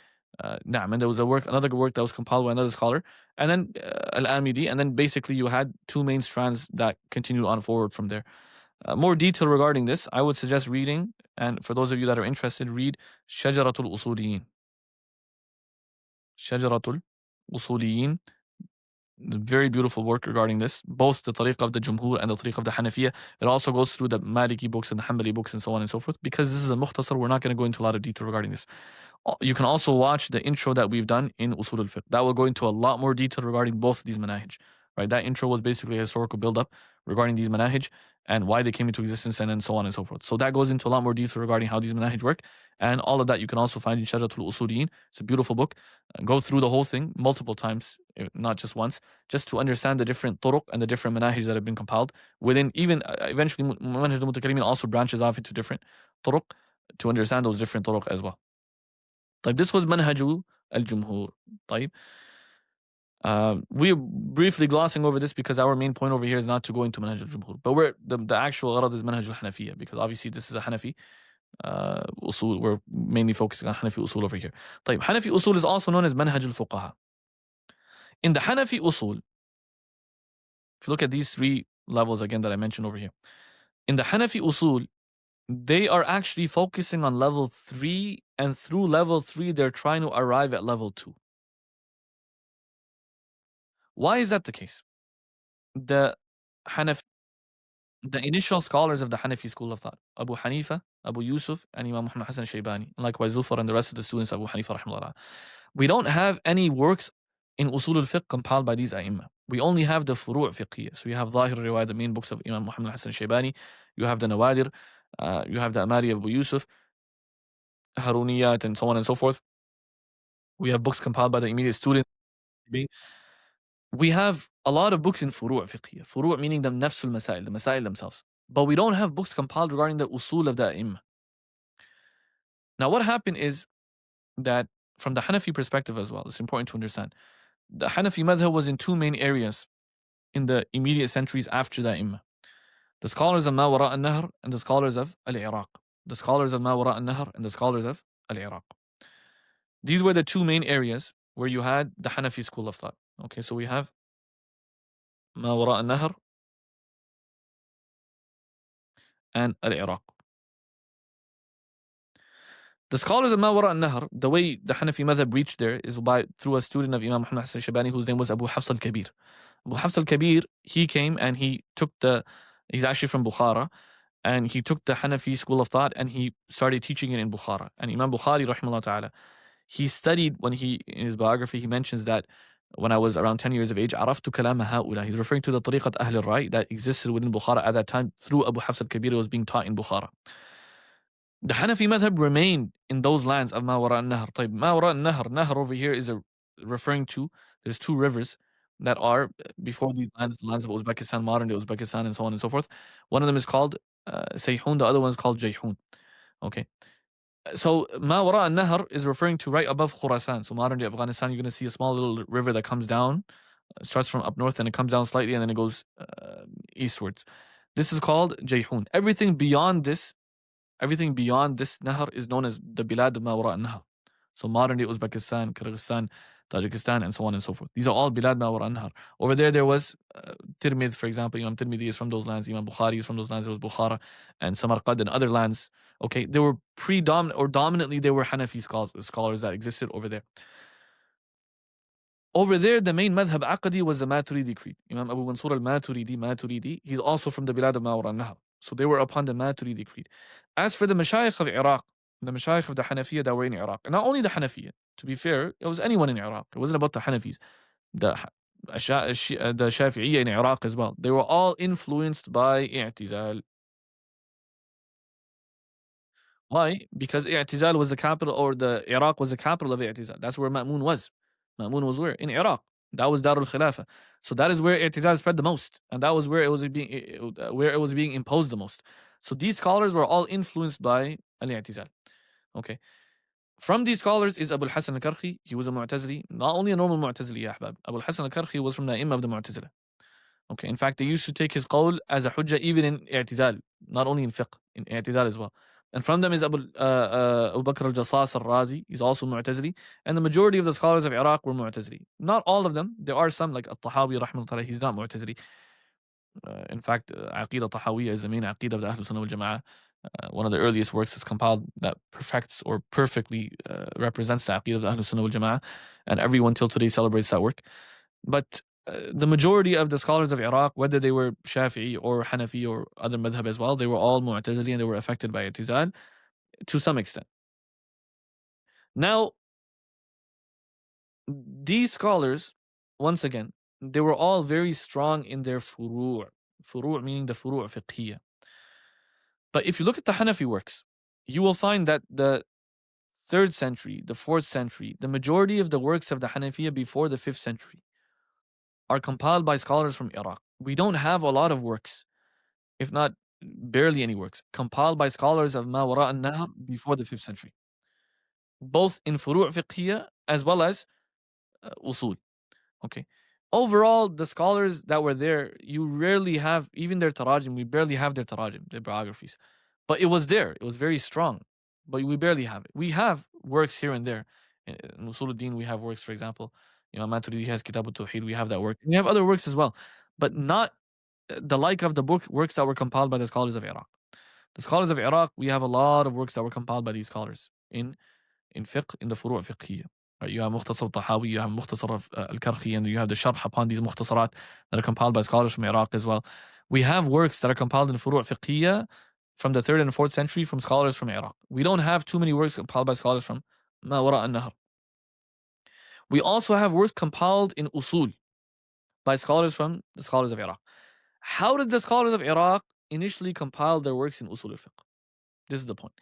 Speaker 1: and there was another work that was compiled by another scholar, and then Al-Amidi, and then basically you had two main strands that continued on forward from there. More detail regarding this, I would suggest reading, and for those of you that are interested, read Shajaratul Usuliyin. Shajaratul Usuliyin, very beautiful work regarding this, both the tariq of the Jumhur and the tariq of the Hanafiya. It also goes through the Maliki books and the Hanbali books and so on and so forth. Because this is a mukhtasar, we're not going to go into a lot of detail regarding this. You can also watch the intro that we've done in Usool Al Fiqh. That will go into a lot more detail regarding both of these manahij. Right? That intro was basically a historical build-up regarding these manahij and why they came into existence and then so on and so forth. So that goes into a lot more detail regarding how these manahij work. And all of that you can also find in Shajaratul Usuliyin. It's a beautiful book. Go through the whole thing multiple times, not just once, just to understand the different turuq and the different manahij that have been compiled within, even eventually Manhaj al-Mutakallimin also branches off into different turuq to understand those different turuq as well. طيب, this was Manhaju al-Jumhur. طيب. We're briefly glossing over this because our main point over here is not to go into Manhaj al-Jumhur, but the actual gharad is Manhaj al-Hanafiya, because obviously this is a Hanafi Usul. We're mainly focusing on Hanafi Usul over here. طيب, Hanafi Usul is also known as Manhaj al-Fuqaha. In the Hanafi Usul, if you look at these three levels again that I mentioned over here, in the Hanafi Usul, they are actually focusing on level 3, and through level 3 they're trying to arrive at level 2. Why is that the case? The initial scholars of the Hanafi school of thought, Abu Hanifa, Abu Yusuf, and Imam Muhammad Hassan Shaybani, and likewise Zufar and the rest of the students of Abu Hanifa rahimahullah. We don't have any works in Usul Al Fiqh compiled by these A'imma. We only have the Furu' Fiqhiyya. So you have Zahir Riwayah, the main books of Imam Muhammad Hassan Shaybani. You have the Nawadir. You have the Amari of Abu Yusuf, Haruniyat, and so on and so forth. We have books compiled by the immediate students. We have a lot of books in Furu' Fiqhiyya. Furu' meaning the Nafsul Masail, the Masail themselves. But we don't have books compiled regarding the Usul of the A'imma. Now, what happened is that from the Hanafi perspective as well, it's important to understand. The Hanafi madhab was in two main areas in the immediate centuries after the A'imma. The scholars of Ma Wara' al-Nahr and the scholars of Al-Iraq. The scholars of Ma Wara' al-Nahr and the scholars of Al-Iraq. These were the two main areas where you had the Hanafi school of thought. Okay, so we have Ma Wara' al-Nahr and Al-Iraq. The scholars of Ma Wara' al-Nahr, the way the Hanafi madhab reached there is through a student of Imam Muhammad Hassan Shaybani whose name was Abu Hafs al-Kabir. Abu Hafs al-Kabir, he came and he's actually from Bukhara, and he took the Hanafi school of thought and he started teaching it in Bukhara. And Imam Bukhari, rahimahullah ta'ala, he studied, in his biography, he mentions that when I was around 10 years of age, عرفت كلام هؤلاء. He's referring to the tariqat Ahl al-Rai that existed within Bukhara at that time through Abu Hafs al-Kabir. It was being taught in Bukhara. The Hanafi madhab remained in those lands of Ma Wara' al-Nahr. Ma Wara' al-Nahr, Nahr over here is referring to, there's two rivers that are before these lands of Uzbekistan, modern day Uzbekistan, and so on and so forth. One of them is called Sayhun, the other one is called Jayhun. Okay. So Ma Wara' al-Nahr is referring to right above Khurasan. So modern day Afghanistan, you're going to see a small little river that comes down, starts from up north and it comes down slightly and then it goes eastwards. This is called Jayhun. Everything beyond this Nahr is known as the Bilad of Ma Wara' al-Nahr. So modern day Uzbekistan, Kyrgyzstan, Tajikistan, and so on and so forth. These are all Bilad Ma Wara' al-Nahr. Over there was Tirmidh, for example. Imam Tirmidhi is from those lands. Imam Bukhari is from those lands. There was Bukhara and Samarkand and other lands. Okay, they were dominantly they were Hanafi scholars that existed over there. Over there, the main madhab aqadi was the Maturidi creed. Imam Abu Mansur al-Maturidi, he's also from the Bilad of Ma Wara' al-Nahr. So they were upon the Maturidi creed. As for the Mashayikh of Iraq, the Mashayikh of the Hanafiya that were in Iraq, and not only the Hanafiya, to be fair, it was anyone in Iraq. It wasn't about the Hanafis. The Shafi'iyya in Iraq as well. They were all influenced by i'tizal. Why? Because i'tizal was the capital, or the Iraq was the capital of i'tizal. That's where Ma'mun was. Ma'mun was where? In Iraq. That was Darul Khilafah. So that is where i'tidal spread the most, and that was where it was being imposed the most. So these scholars were all influenced by al-i'tizal. Okay. From these scholars is Abu al-Hasan al-Karhi. He was a Mu'tazili, not only a normal Mu'tazili, ya ahbab. Abu al-Hasan al-Karhi was from the Imam of the Mu'tazila. Okay, in fact, they used to take his qawl as a hujjah even in i'tizal, not only in fiqh, in i'tizal as well. And from them is Abu Bakr al-Jassas al-Razi. He's also Mu'tazili. And the majority of the scholars of Iraq were Mu'tazili. Not all of them. There are some, like al-Tahawi, rahmatullah, he's not Mu'tazili. In fact, Aqidah Tahawiyya is the main Aqidah of the Ahlul Sunnah wal Jama'ah. One of the earliest works that's compiled that perfects or perfectly represents the Aqidah of the Ahlul Sunnah wal Jama'ah. And everyone till today celebrates that work. But the majority of the scholars of Iraq, whether they were Shafi'i or Hanafi or other madhab as well, they were all Mu'tazili and they were affected by i'tizal to some extent. Now, these scholars, once again, they were all very strong in their furu'. Furu' meaning the furu' fiqhiyya. But if you look at the Hanafi works, you will find that the 3rd century, the 4th century, the majority of the works of the Hanafiya before the 5th century are compiled by scholars from Iraq. We don't have a lot of works, if not barely any works, compiled by scholars of Ma Wara al-Nahr before the 5th century, both in furu' fiqhiyya as well as usul. Okay. Overall, the scholars that were there, you rarely have, even their tarajim, we barely have their tarajim, their biographies. But it was there. It was very strong. But we barely have it. We have works here and there. In Usul al-Din, we have works, for example. Maturidi has Kitab al-Tawheed. We have that work. We have other works as well. But not the like of the works that were compiled by the scholars of Iraq. The scholars of Iraq, we have a lot of works that were compiled by these scholars in fiqh, in the furu' fiqhiyya. You have Mukhtasar Tahawi, you have Mukhtasar al-Karhi, and you have the sharh upon these mukhtasarat that are compiled by scholars from Iraq as well. We have works that are compiled in furu' fiqhiyya from the 3rd and 4th century from scholars from Iraq. We don't have too many works compiled by scholars from Ma Wara al-Nahr. We also have works compiled in usul by scholars from the scholars of Iraq. How did the scholars of Iraq initially compile their works in Usool Al Fiqh? This is the point.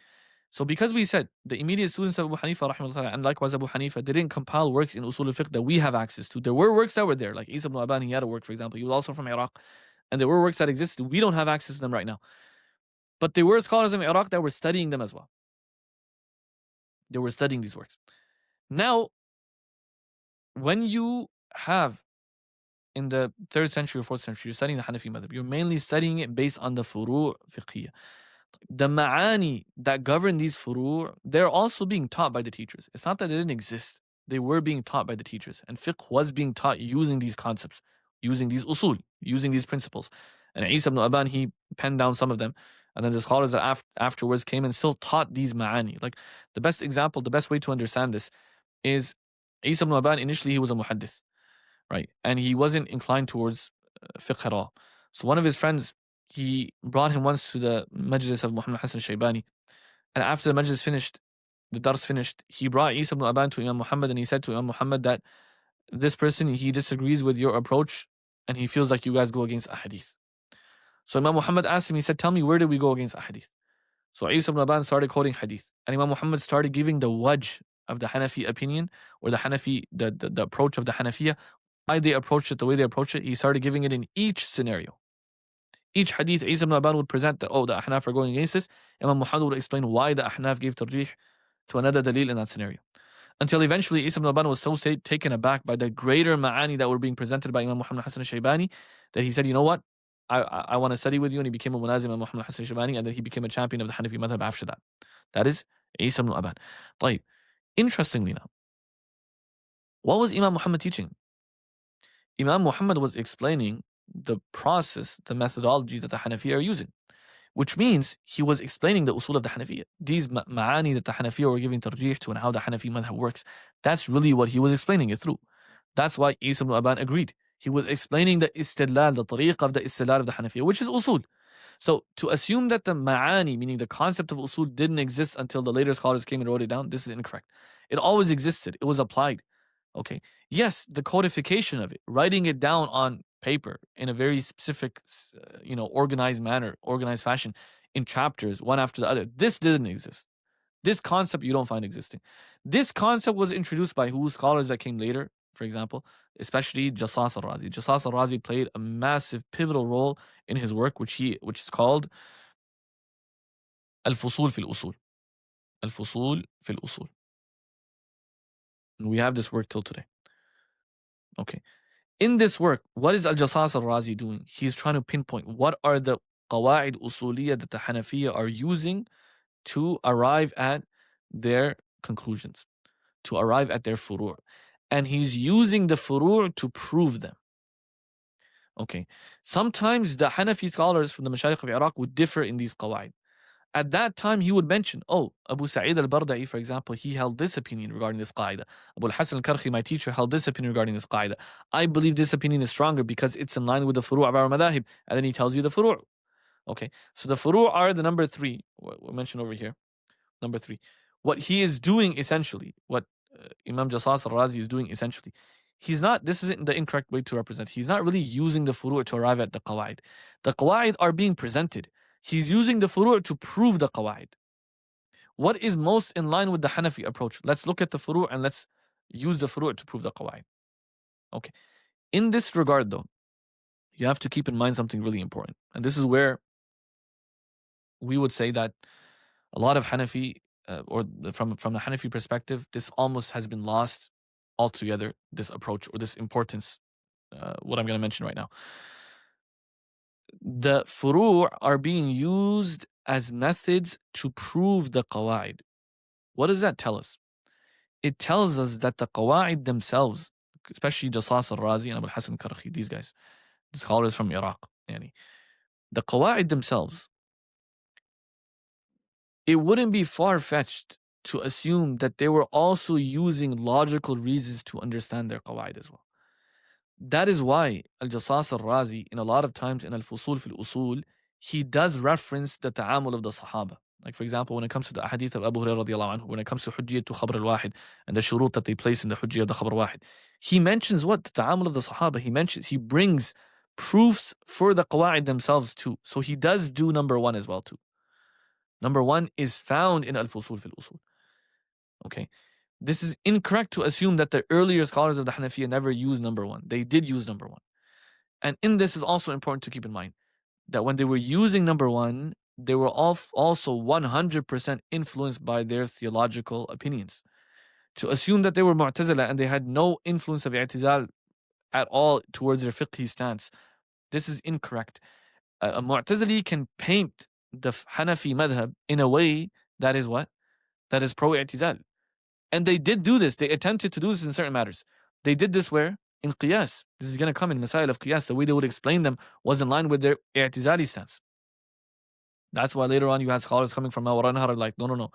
Speaker 1: So because we said the immediate students of Abu Hanifa rahimahullah, and likewise Abu Hanifa, they didn't compile works in Usool Al Fiqh that we have access to. There were works that were there, like Isa ibn Aban, he had a work, for example. He was also from Iraq. And there were works that existed. We don't have access to them right now. But there were scholars in Iraq that were studying them as well. They were studying these works. Now, when you have in the 3rd century or 4th century, you're studying the Hanafi madhab, you're mainly studying it based on the furu' fiqhiyya. The ma'ani that govern these furu', they're also being taught by the teachers. It's not that they didn't exist. They were being taught by the teachers. And fiqh was being taught using these concepts, using these usul, using these principles. And Isa ibn Aban, he penned down some of them. And then the scholars that afterwards came and still taught these ma'ani. Like the best example, the best way to understand this is Isa ibn Aban, initially he was a muhaddith, right? And he wasn't inclined towards fiqh at all. So one of his friends, he brought him once to the majlis of Muhammad Hassan al-Shaybani. And after the majlis finished, the dars finished, he brought Isa ibn Aban to Imam Muhammad and he said to Imam Muhammad that this person, he disagrees with your approach and he feels like you guys go against a hadith. So Imam Muhammad asked him, he said, tell me, where did we go against a hadith? So Isa ibn Aban started quoting hadith. And Imam Muhammad started giving the wajh of the Hanafi opinion, or the Hanafi, the approach of the Hanafiya, why they approached it the way they approached it. He started giving it in each scenario. Each hadith, Isa ibn Aban would present that, the Ahnaf are going against this. Imam Muhammad would explain why the Ahnaf gave tarjih to another dalil in that scenario. Until eventually Isa ibn Aban was so taken aback by the greater ma'ani that were being presented by Imam Muhammad Hassan al-Shaybani that he said, you know what? I want to study with you, and he became a munazim of Muhammad Hassan al-Shaybani, and then he became a champion of the Hanafi madhab after that. That is Isa ibn Aban. طيب. Interestingly now, what was Imam Muhammad teaching? Imam Muhammad was explaining the process, the methodology that the Hanafi are using, which means he was explaining the usul of the Hanafiya. These ma'ani that the Hanafi were giving tarjih to and how the Hanafi madhab works, that's really what he was explaining it through. That's why Isa ibn Aban agreed. He was explaining the istidlal, the tariq of the istidlal of the Hanafiya, which is usul. So to assume that the ma'ani, meaning the concept of usul, didn't exist until the later scholars came and wrote it down, this is incorrect. It always existed. It was applied. Okay. Yes, the codification of it, writing it down on paper in a very specific, organized manner, organized fashion, in chapters, one after the other. This didn't exist. This concept you don't find existing. This concept was introduced by who? Scholars that came later. for example, especially Jassas al-Razi. Jassas al-Razi played a massive pivotal role in his work, which is called al-Fusul fil Usul. Al-Fusul fil Usul. And we have this work till today. Okay. In this work, what is Al-Jassas al-Razi doing? He's trying to pinpoint what are the qawa'id usuliyya that the Hanafiya are using to arrive at their conclusions, to arrive at their furu'. And he's using the furu' to prove them. Okay. Sometimes the Hanafi scholars from the Mashayikh of Iraq would differ in these qawa'id. At that time, he would mention, oh, Abu Sa'id al-Barda'i, for example, he held this opinion regarding this qaida. Abu al-Hasan al-Karhi, my teacher, held this opinion regarding this qaida. I believe this opinion is stronger because it's in line with the furu' of our madahib. And then he tells you the furu'. Okay, so the furu' are the number three, what we mentioned over here. Number three. What he is doing essentially, what Imam Jassas al-Razi is doing essentially, this isn't the incorrect way to represent. He's not really using the furu' to arrive at the qawaid. The qawaid are being presented. He's using the furu' to prove the qawaid. What is most in line with the Hanafi approach? Let's look at the furu' and let's use the furu' to prove the qawaid. Okay. In this regard though, you have to keep in mind something really important. And this is where we would say that a lot of Hanafi, or from the Hanafi perspective, this almost has been lost altogether, this approach or this importance, what I'm going to mention right now. The furu' are being used as methods to prove the qawa'id. What does that tell us? It tells us that the qawa'id themselves, especially Jassas al-Razi and Abu al-Hasan al-Karhi, these guys, the scholars from Iraq, the qawa'id themselves, it wouldn't be far-fetched to assume that they were also using logical reasons to understand their qawa'id as well. That is why Al-Jassas al-Razi, in a lot of times in Al-Fusul fil Usul, he does reference the ta'amul of the Sahaba. Like for example, when it comes to the hadith of Abu Hurairah radiallahu anhu, when it comes to Hujjiyat to Khabr al-Wahid, and the shurut that they place in the Hujjiyat the Khabr al-Wahid, he mentions what? The ta'amul of the Sahaba. He brings proofs for the qawa'id themselves too. So he does do number one as well too. Number one is found in Al-Fusul fil Usul. Okay. This is incorrect to assume that the earlier scholars of the Hanafiya never used number one. They did use number one. And in this is also important to keep in mind that when they were using number one, they were also 100% influenced by their theological opinions. To assume that they were Mu'tazila and they had no influence of i'tizal at all towards their fiqhi stance, this is incorrect. A Mu'tazili can paint the Hanafi madhab in a way that is what? That is pro-i'tizal. And they did do this. They attempted to do this in certain matters. They did this where? In qiyas. This is going to come in Masail of qiyas. The way they would explain them was in line with their i'tizali stance. That's why later on you had scholars coming from Mawara Nahar like, no.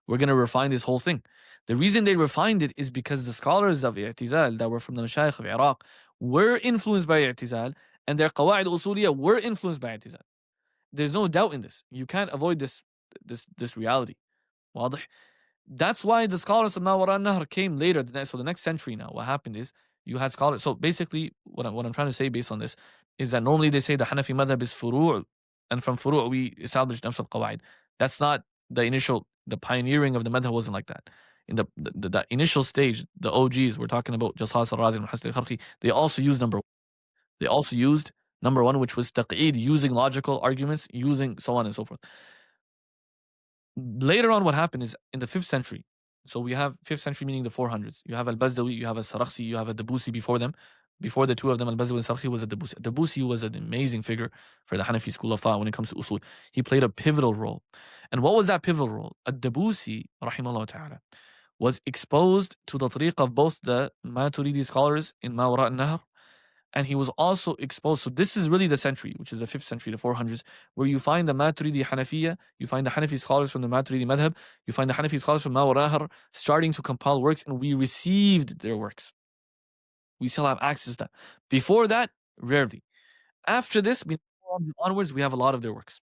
Speaker 1: We're going to refine this whole thing. The reason they refined it is because the scholars of i'tizal that were from the Mashayikh of Iraq were influenced by i'tizal, and their qawa'id usuliyya were influenced by i'tizal. There's no doubt in this. You can't avoid this reality. واضح? That's why the scholars of Mawara Nahr came later. So the next century now, what happened is you had scholars. So basically, what I'm trying to say based on this is that normally they say the Hanafi madhab is furu', and from furu' we established nafs al-qawaid. That's not the pioneering of the madhab wasn't like that. In the initial stage, the OGs, we're talking about Jassas al-Razi and Hasan al-Kharqi, they also used number one. They also used number one, which was taqeed, using logical arguments, using so on and so forth. Later on, what happened is in the 5th century, so we have 5th century meaning the 400s. You have al-Bazdawi, you have al-Sarakhsi, you have al-Dabusi before them. Before the two of them, al-Bazdawi and Sarakhsi was al-Dabusi. Al-Dabusi was an amazing figure for the Hanafi school of thought when it comes to usul. He played a pivotal role. And what was that pivotal role? Al-Dabusi, rahimahullah ta'ala, was exposed to the tariq of both the Maturidi scholars in Mawara al-Nahr, and he was also exposed. So this is really the century, which is the 5th century, the 400s, where you find the Maturidi Hanafiya, you find the Hanafi scholars from the Maturidi madhab, you find the Hanafi scholars from Mawara al-Nahr starting to compile works, and we received their works. We still have access to that. Before that, rarely. After this, onwards, we have a lot of their works.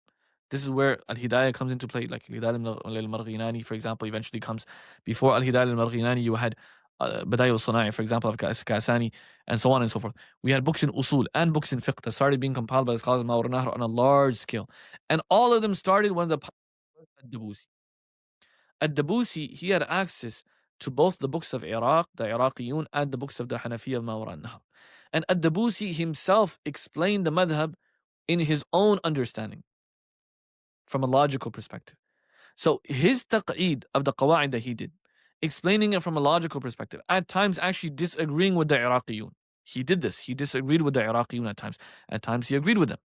Speaker 1: This is where Al-Hidayah comes into play, like Al-Hidayah al-Marghinani, for example, eventually comes. Before Al-Hidayah al-Marghinani, you had Badai al-Sana'i, for example, of Kasani, and so on and so forth. We had books in Usul and books in Fiqh that started being compiled by the scholars of Mawar Nahr on a large scale. And all of them started when the Ad-Dabusi. Ad-Dabusi, he had access to both the books of Iraq, the Iraqiyun, and the books of the Hanafiya of Ma wara an-Nahar. And Ad-Dabusi himself explained the madhab in his own understanding from a logical perspective. So his taqeed of the qawa'id that he did, explaining it from a logical perspective, at times actually disagreeing with the Iraqiyun. He did this. He disagreed with the Iraqiyun at times. At times he agreed with them.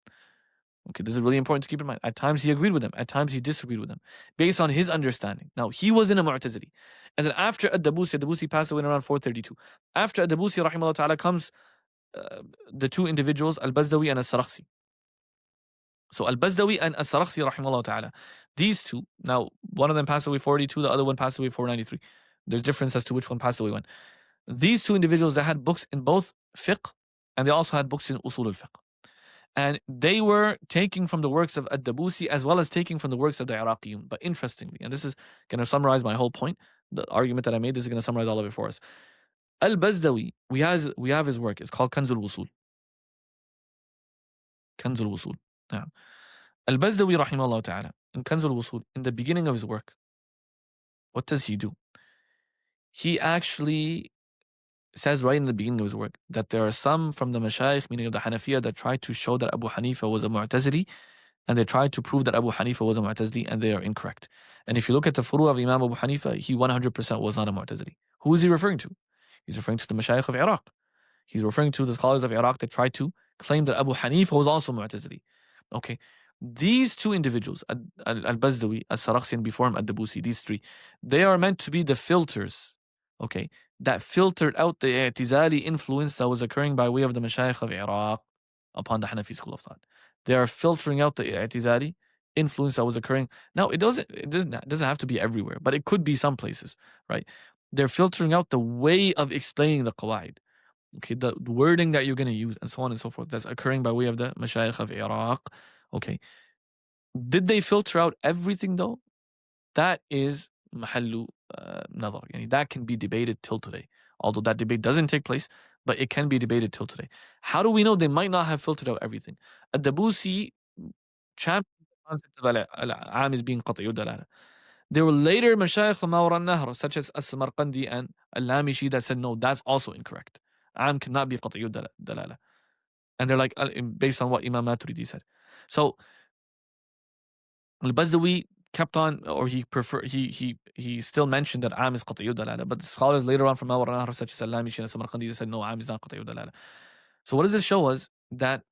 Speaker 1: Okay, this is really important to keep in mind. At times he agreed with them. At times he disagreed with them based on his understanding. Now, he was in a Mu'tazili. And then after Ad-Dabusi passed away in around 432. After Ad-Dabusi, rahimahullah ta'ala, comes the two individuals, Al-Bazdawi and As-Sarakhsi. So Al-Bazdawi and As-Sarakhsi, rahimahullah ta'ala, these two, now one of them passed away 482, the other one passed away 493. There's difference as to which one passed away when. These two individuals, they had books in both fiqh, and they also had books in Usool Al Fiqh. And they were taking from the works of Ad-Dabusi as well as taking from the works of the Iraqiyun. But interestingly, and this is going to summarize my whole point, the argument that I made, this is going to summarize all of it for us. Al-Bazdawi, we have his work. It's called Kanzul Usul. Kanzul Usul. Yeah. Al-Bazdawi, rahimahullah ta'ala, in Kanzul Usul, in the beginning of his work, what does he do? He actually says right in the beginning of his work that there are some from the Mashayikh, meaning of the Hanafiya, that try to show that Abu Hanifa was a Mu'tazili, and they tried to prove that Abu Hanifa was a Mu'tazili, and they are incorrect. And if you look at the furu of Imam Abu Hanifa, he 100% was not a Mu'tazili. Who is he referring to? He's referring to the Mashayikh of Iraq. He's referring to the scholars of Iraq that tried to claim that Abu Hanifa was also Mu'tazili. Okay. These two individuals, Al-Bazdawi, As-Sarakhsi, and before him Ad-Dabusi, these three, they are meant to be the filters, okay, that filtered out the i'tizali influence that was occurring by way of the Mashayikh of Iraq upon the Hanafi school of thought. They are filtering out the i'tizali influence that was occurring. Now, it doesn't have to be everywhere, but it could be some places, right? They're filtering out the way of explaining the qawaid, okay, the wording that you're going to use, and so on and so forth, that's occurring by way of the Mashayikh of Iraq. Okay. Did they filter out everything though? That is mahallu nadar. That can be debated till today. Although that debate doesn't take place, but it can be debated till today. How do we know they might not have filtered out everything? Ad-Dabusi championed the concept of al-am as being qat'iyyu dalala. There were later mashayikh ma wara an-nahr, such as As-Samarqandi and Al-Lamishi, that said no, that's also incorrect. Am cannot be qat'iyyu dalala. And they're like, based on what Imam Maturidi said. So Al-Bazdawi kept on, or he still mentioned that Am is qat'iyyu dalala, but the scholars later on from Ma wara an-Nahr, such as Al-Lamishi and Samarqandi, said no, Am is not qat'iyyu dalala. So what does this show us? That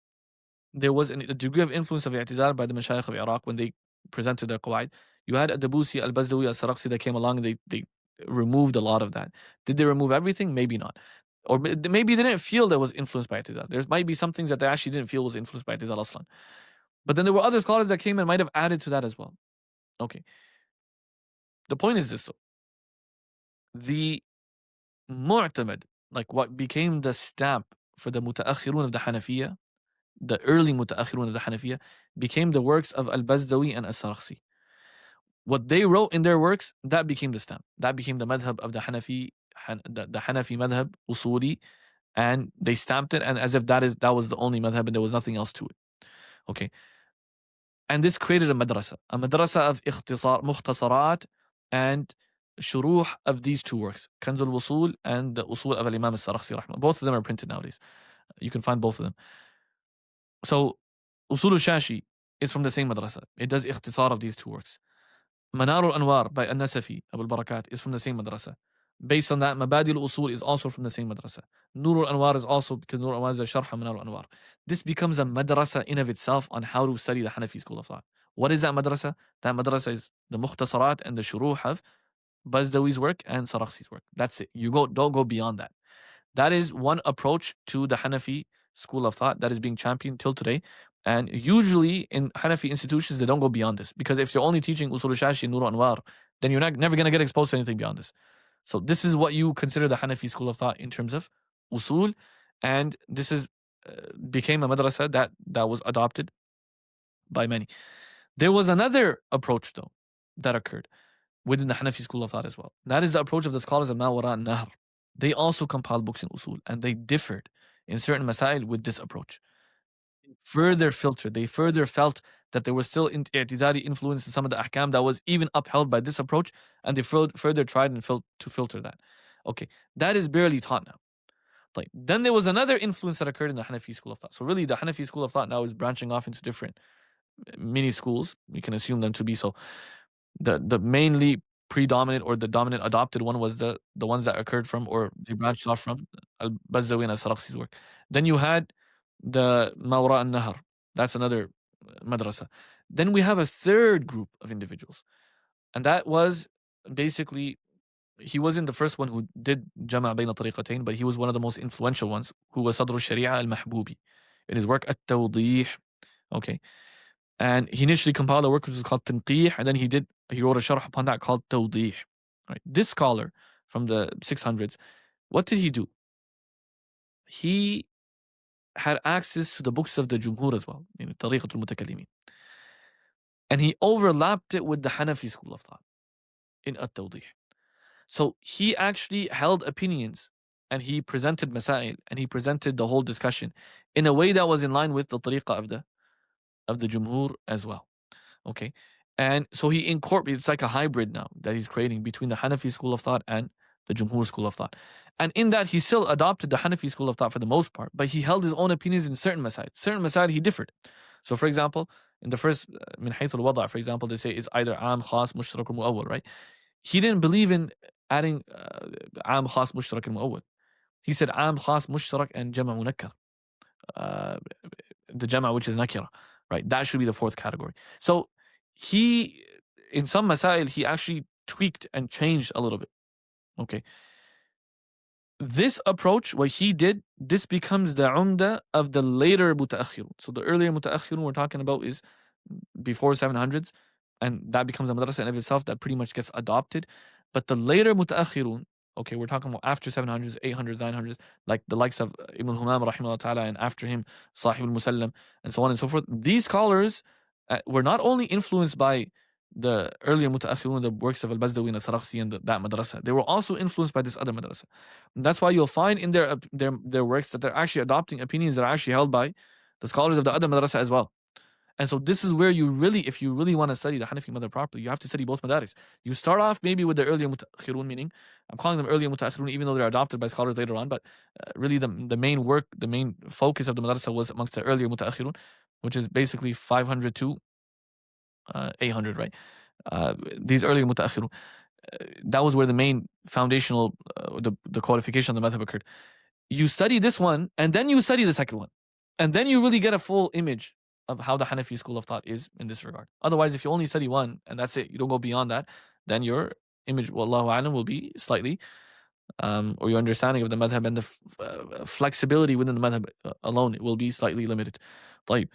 Speaker 1: there was a degree of influence of i'tizal by the Mashayikh of Iraq when they presented their qawaid. You had Ad-Dabusi, Al-Bazdawi, Al-Sarakhsi that came along, and they removed a lot of that. Did they remove everything? Maybe not. Or maybe they didn't feel that was influenced by i'tizal. There might be some things that they actually didn't feel was influenced by i'tizal aslan. But then there were other scholars that came and might have added to that as well. Okay. The point is this though. The mu'tamad, like what became the stamp for the mutaakhirun of the Hanafiya, the early mutaakhirun of the Hanafiya, became the works of Al-Bazdawi and As-Sarakhsi. What they wrote in their works, that became the stamp. That became the madhab of the Hanafi, the Hanafi madhab, Usuli, and they stamped it, and as if that was the only madhab and there was nothing else to it. Okay. And this created a madrasa of ikhtisar, mukhtasarat, and shuruh of these two works, Kanzul Uṣūl and the Usul of Imam As-Sarakhsi rahmah. Both of them are printed nowadays. You can find both of them. So Usul Al-Shashi is from the same madrasa. It does ikhtisar of these two works. Manar al-Anwar by An-Nasafi, Abu al-Barakat, is from the same madrasa. Based on that, Mabadi al-Usul is also from the same madrasa. Nur al-Anwar is also, because Nur al-Anwar is a sharh of Manar al-Anwar. This becomes a madrasa in of itself on how to study the Hanafi school of thought. What is that madrasa? That madrasa is the mukhtasarat and the shuruh of Bazdawi's work and Sarakhsi's work. That's it. Don't go beyond that. That is one approach to the Hanafi school of thought that is being championed till today. And usually in Hanafi institutions, they don't go beyond this. Because if you're only teaching Usul Al-Shashi and Nur al-Anwar, then you're never going to get exposed to anything beyond this. So this is what you consider the Hanafi school of thought in terms of usul. And this is became a madrasa that was adopted by many. There was another approach, though, that occurred within the Hanafi school of thought as well. That is the approach of the scholars of Ma wara an-Nahr. They also compiled books in usul, and they differed in certain masail with this approach. Further filtered, they further felt that there was still i'tizali influence in some of the ahkam that was even upheld by this approach, and they further tried and to filter that. Okay, that is barely taught now. Like, then there was another influence that occurred in the Hanafi school of thought. So really, the Hanafi school of thought now is branching off into different mini schools. We can assume them to be so. The mainly predominant or the dominant adopted one was the ones that occurred from, or they branched off from, al-Bazzawi and al-Sarakhsi's work. Then you had the Mawra al-Nahar. That's another madrasa. Then we have a third group of individuals, and that was basically, he wasn't the first one who did Jama' Bayna Tariqatayn, but he was one of the most influential ones, who was Sadr al-Sharia al-Mahbubi in his work At-Tawdih. Okay. And he initially compiled a work which was called Tanqih, and then he wrote a sharh upon that called Tawdih. Right. This scholar from the 600s, what did he do? He had access to the books of the Jumhur as well, in Tariqat al-Mutakallimin. And he overlapped it with the Hanafi school of thought in At-Tawdih. So he actually held opinions, and he presented masail, and he presented the whole discussion in a way that was in line with the tariqah of the Jumhur as well. Okay. And so he incorporates, it's like a hybrid now that he's creating between the Hanafi school of thought and the Jumhur school of thought. And in that, he still adopted the Hanafi school of thought for the most part, but he held his own opinions in certain masail. Certain masail he differed. So for example, in the first, min hayth al-wada', for example, they say it's either am, khas, mushtarak, or mu'awwal, right? He didn't believe in adding am, khas, mushtarak, and mu'awwal. He said am, khas, mushtarak, and jama' munakkar. The jama' which is nakira, right? That should be the fourth category. So he, in some masail, he actually tweaked and changed a little bit. Okay. This approach, what he did, this becomes the umda of the later mutaakhirun. So the earlier mutaakhirun we're talking about is before 700s, and that becomes a madrasa in of itself that pretty much gets adopted. But the later mutaakhirun, okay, we're talking about after 700s, 800s, 900s, like the likes of Ibn al-Humam rahimahullah ta'ala, and after him Sahib al-Musallam, and so on and so forth. These scholars were not only influenced by the earlier mutaakhirun, the works of al-Bazdawi and al-Sarakhsi and that madrasa, they were also influenced by this other madrasa. And that's why you'll find in their works that they're actually adopting opinions that are actually held by the scholars of the other madrasa as well. And so this is where you really, if you really want to study the Hanafi madhab properly, you have to study both madaris. You start off maybe with the earlier mutaakhirun, meaning I'm calling them earlier mutaakhirun even though they're adopted by scholars later on, but really the main work, the main focus of the madrasa was amongst the earlier mutaakhirun, which is basically 500 to 800, right? These earlier mutaakhirun, that was where the main foundational, the codification of the madhab occurred. You study this one, and then you study the second one. And then you really get a full image of how the Hanafi school of thought is in this regard. Otherwise, if you only study one and that's it, you don't go beyond that, then your image, wallahu a'lam, will be slightly, or your understanding of the madhab and the flexibility within the madhab alone, it will be slightly limited. طيب.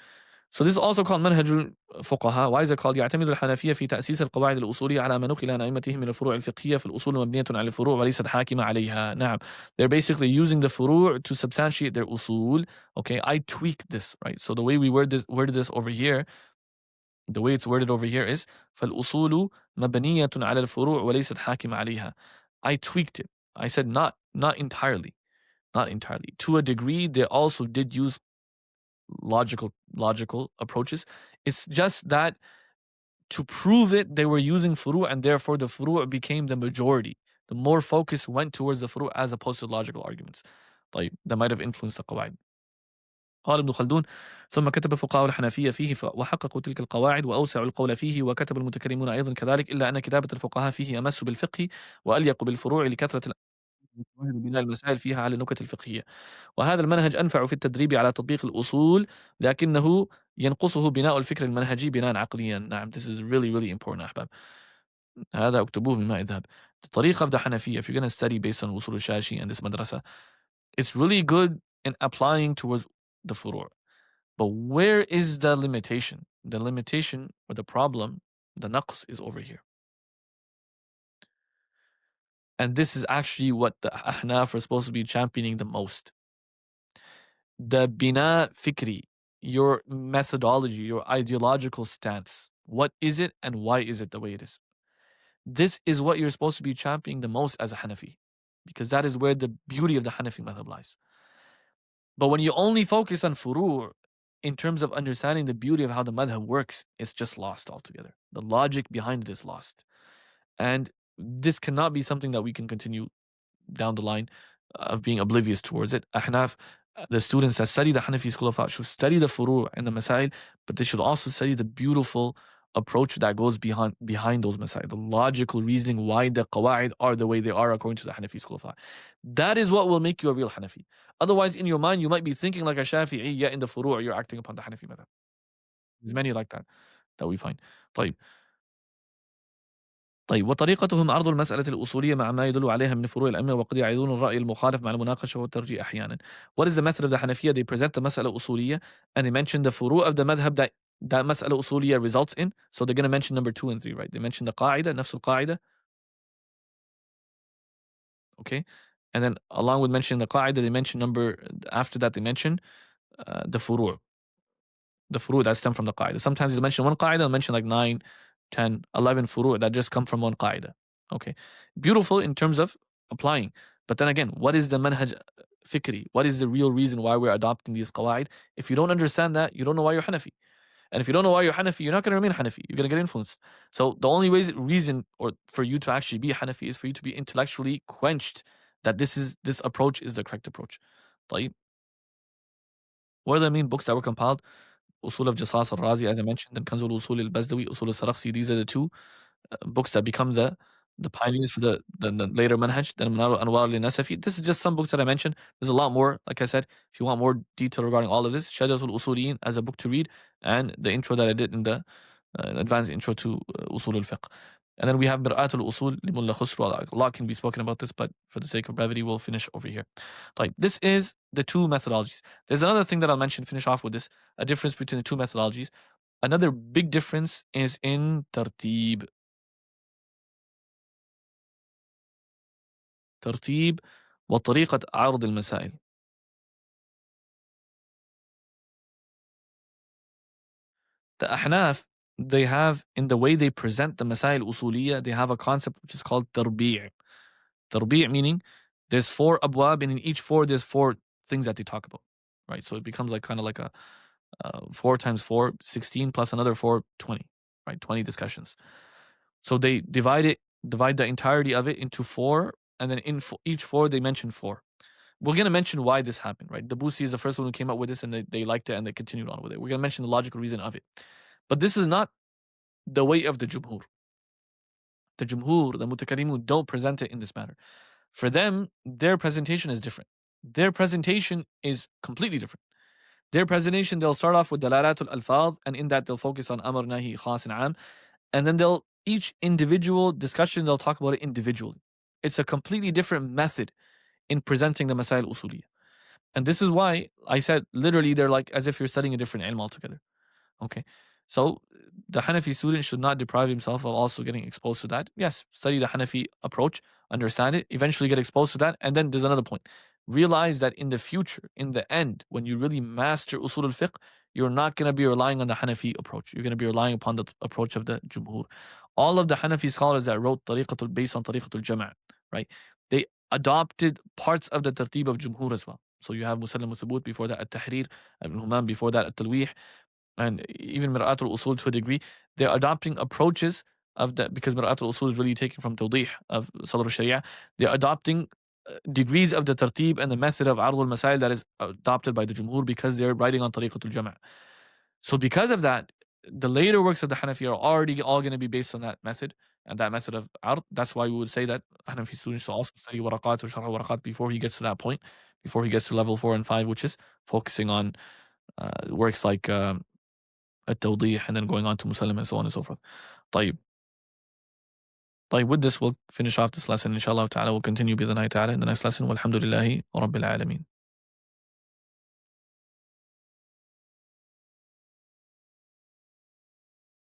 Speaker 1: So this is also called منهج الفقهاء. Why is it called؟ يعتمد الحنفية في تأسيس القواعد الأصولية على ما نقل عن أئمتهم من الفروع الفقهية فالأصول مبنية على الفروع وليست حاكمة عليها. نعم. They're basically using the فروع to substantiate their usul. Okay, I tweaked this, right? So the way we worded this over here, the way it's worded over here is فالأصول مبنية على الفروع وليست حاكمة عليها. I tweaked it. I said not entirely. Not entirely. To a degree, they also did use logical approaches. It's just that to prove it, they were using furu', and therefore the furu' became the majority. The more focus went towards the furu' as opposed to logical arguments. طيب, that might have influenced the قواعد. قال ابن خلدون ثم كتب فقهاء الحنفية فيه وحققوا تلك القواعد وأوسعوا القول فيه وكتب المتكلمون أيضا كذلك إلا أن كتابة الفقهاء فيه أمس بالفقه وأليق بالفروع لكثرة بناء المسائل فيها على النكت الفقهية. وهذا المنهج أنفع في التدريب على تطبيق الأصول لكنه ينقصه بناء الفكر المنهجي بناء عقليا. نعم, this is really important أحباب. هذا اكتبوه بما يذهب. The طريقة of the Hanafiya, if you're going to study based on Usul al-Shashi and this madrasa, it's really good in applying towards the furu'. But where is the limitation? The limitation or the problem, the naqs, is over here. And this is actually what the Ahnaf are supposed to be championing the most. The bina fikri, your methodology, your ideological stance. What is it and why is it the way it is? This is what you're supposed to be championing the most as a Hanafi, because that is where the beauty of the Hanafi madhab lies. But when you only focus on furu', in terms of understanding the beauty of how the madhab works, it's just lost altogether. The logic behind it is lost. And this cannot be something that we can continue down the line of being oblivious towards it. Ahnaf, the students that study the Hanafi school of thought should study the furu' and the masail, but they should also study the beautiful approach that goes behind those masail, the logical reasoning why the qawa'id are the way they are according to the Hanafi school of thought. That is what will make you a real Hanafi. Otherwise, in your mind, you might be thinking like a Shafi'i, yet in the furu' you're acting upon the Hanafi method. There's many like that we find. طيب. طيب وطريقتهم عرض المسألة الأصولية مع ما يدل عليها من فروع الأئمة وقد يعيدون الرأي المخالف مع المناقشة والترجيح أحيانا. What is the method of the Hanafiya? They present the مسألة أصولية and they mention the furu' of the madhab that مسألة أصولية results in. So they're going to mention number 2 and 3, right? They mention the قاعدة, نفس القاعدة. Okay. And then along with mentioning the قاعدة, they mention after that they mention the furu'. The furu' that stem from the qaida. Sometimes they'll mention one qaida, they'll mention like 9, 10, 11 furu' that just come from one qaida. Okay. Beautiful in terms of applying. But then again, what is the manhaj fikri? What is the real reason why we're adopting these qawaid? If you don't understand that, you don't know why you're Hanafi. And if you don't know why you're Hanafi, you're not going to remain Hanafi. You're going to get influenced. So the only reason or for you to actually be Hanafi is for you to be intellectually quenched that this approach is the correct approach. طيب. What do they mean? Books that were compiled? Usul of Jasas al-Razi, as I mentioned, and Kanzul Usul al-Bazdawi, Usul al-Sarakhsi. These are the two books that become the pioneers for the later manhaj, then Anwar al-Nasafi. This is just some books that I mentioned. There's a lot more. Like I said, if you want more detail regarding all of this, Shajatul Usuliyin as a book to read, and the intro that I did in the advanced intro to Usul Al Fiqh. And then we have Mir'atul Usul li Mulla Khusru. A lot can be spoken about this, but for the sake of brevity, we'll finish over here. Like, this is the two methodologies. There's another thing that I'll mention, finish off with this, a difference between the two methodologies. Another big difference is in tartib. ترتيب وطريقة عرض المسائل. The Ahnaf, they have, in the way they present the Masail Usuliyya, they have a concept which is called Tarbi'. Tarbi' meaning there's 4 abwab, and in each 4 there's 4 things that they talk about, right? So it becomes like kind of like a 4 times 4, 16 plus another 4, 20, right? 20 discussions. So they divide the entirety of it into 4, and then in each 4 they mention 4. We're going to mention why this happened, right? The Busi is the first one who came up with this, and they liked it and they continued on with it. We're going to mention the logical reason of it. But this is not the way of the Jumhur. The Jumhur, the Mutakallimun, don't present it in this manner. For them, their presentation is different. Their presentation is completely different. Their presentation, they'll start off with Dalalatul Alfaz, and in that they'll focus on Amr, Nahi, Khas, and Am. And then each individual discussion, they'll talk about it individually. It's a completely different method in presenting the Masail Usuliyya. And this is why I said literally they're like as if you're studying a different ilm altogether. Okay. So the Hanafi student should not deprive himself of also getting exposed to that. Yes, study the Hanafi approach, understand it, eventually get exposed to that. And then there's another point. Realize that in the future, in the end, when you really master Usul Al Fiqh, you're not going to be relying on the Hanafi approach. You're going to be relying upon the approach of the Jumhur. All of the Hanafi scholars that wrote Tariqatul based on Tariqatul Jama', right? They adopted parts of the tartib of Jumhur as well. So you have Musallam al-Thubut, before that At-Tahrir, Ibn Humam, before that At-Talwih, and even Mir'atul Usul to a degree. They're adopting approaches of that, because Mir'atul Usul is really taken from Tawdih of Sadr al-Sharia. They're adopting degrees of the tartib and the method of Ard al-Masail that is adopted by the Jumhur, because they're writing on Tariqatul Jama'. So because of that, the later works of the Hanafi are already all going to be based on that method, and that method of Ard. That's why we would say that Hanafi students should also study Waraqat or Sharh Waraqat before he gets to that point, before he gets to level 4 and 5, which is focusing on works like At-Tawdih, and then going on to Musallim and so on and so forth. طيب. With this, we'll finish off this lesson. Inshallah ta'ala, we'll continue bi the night ta'ala in the next lesson. Walhamdulillahi wa rabbil alameen.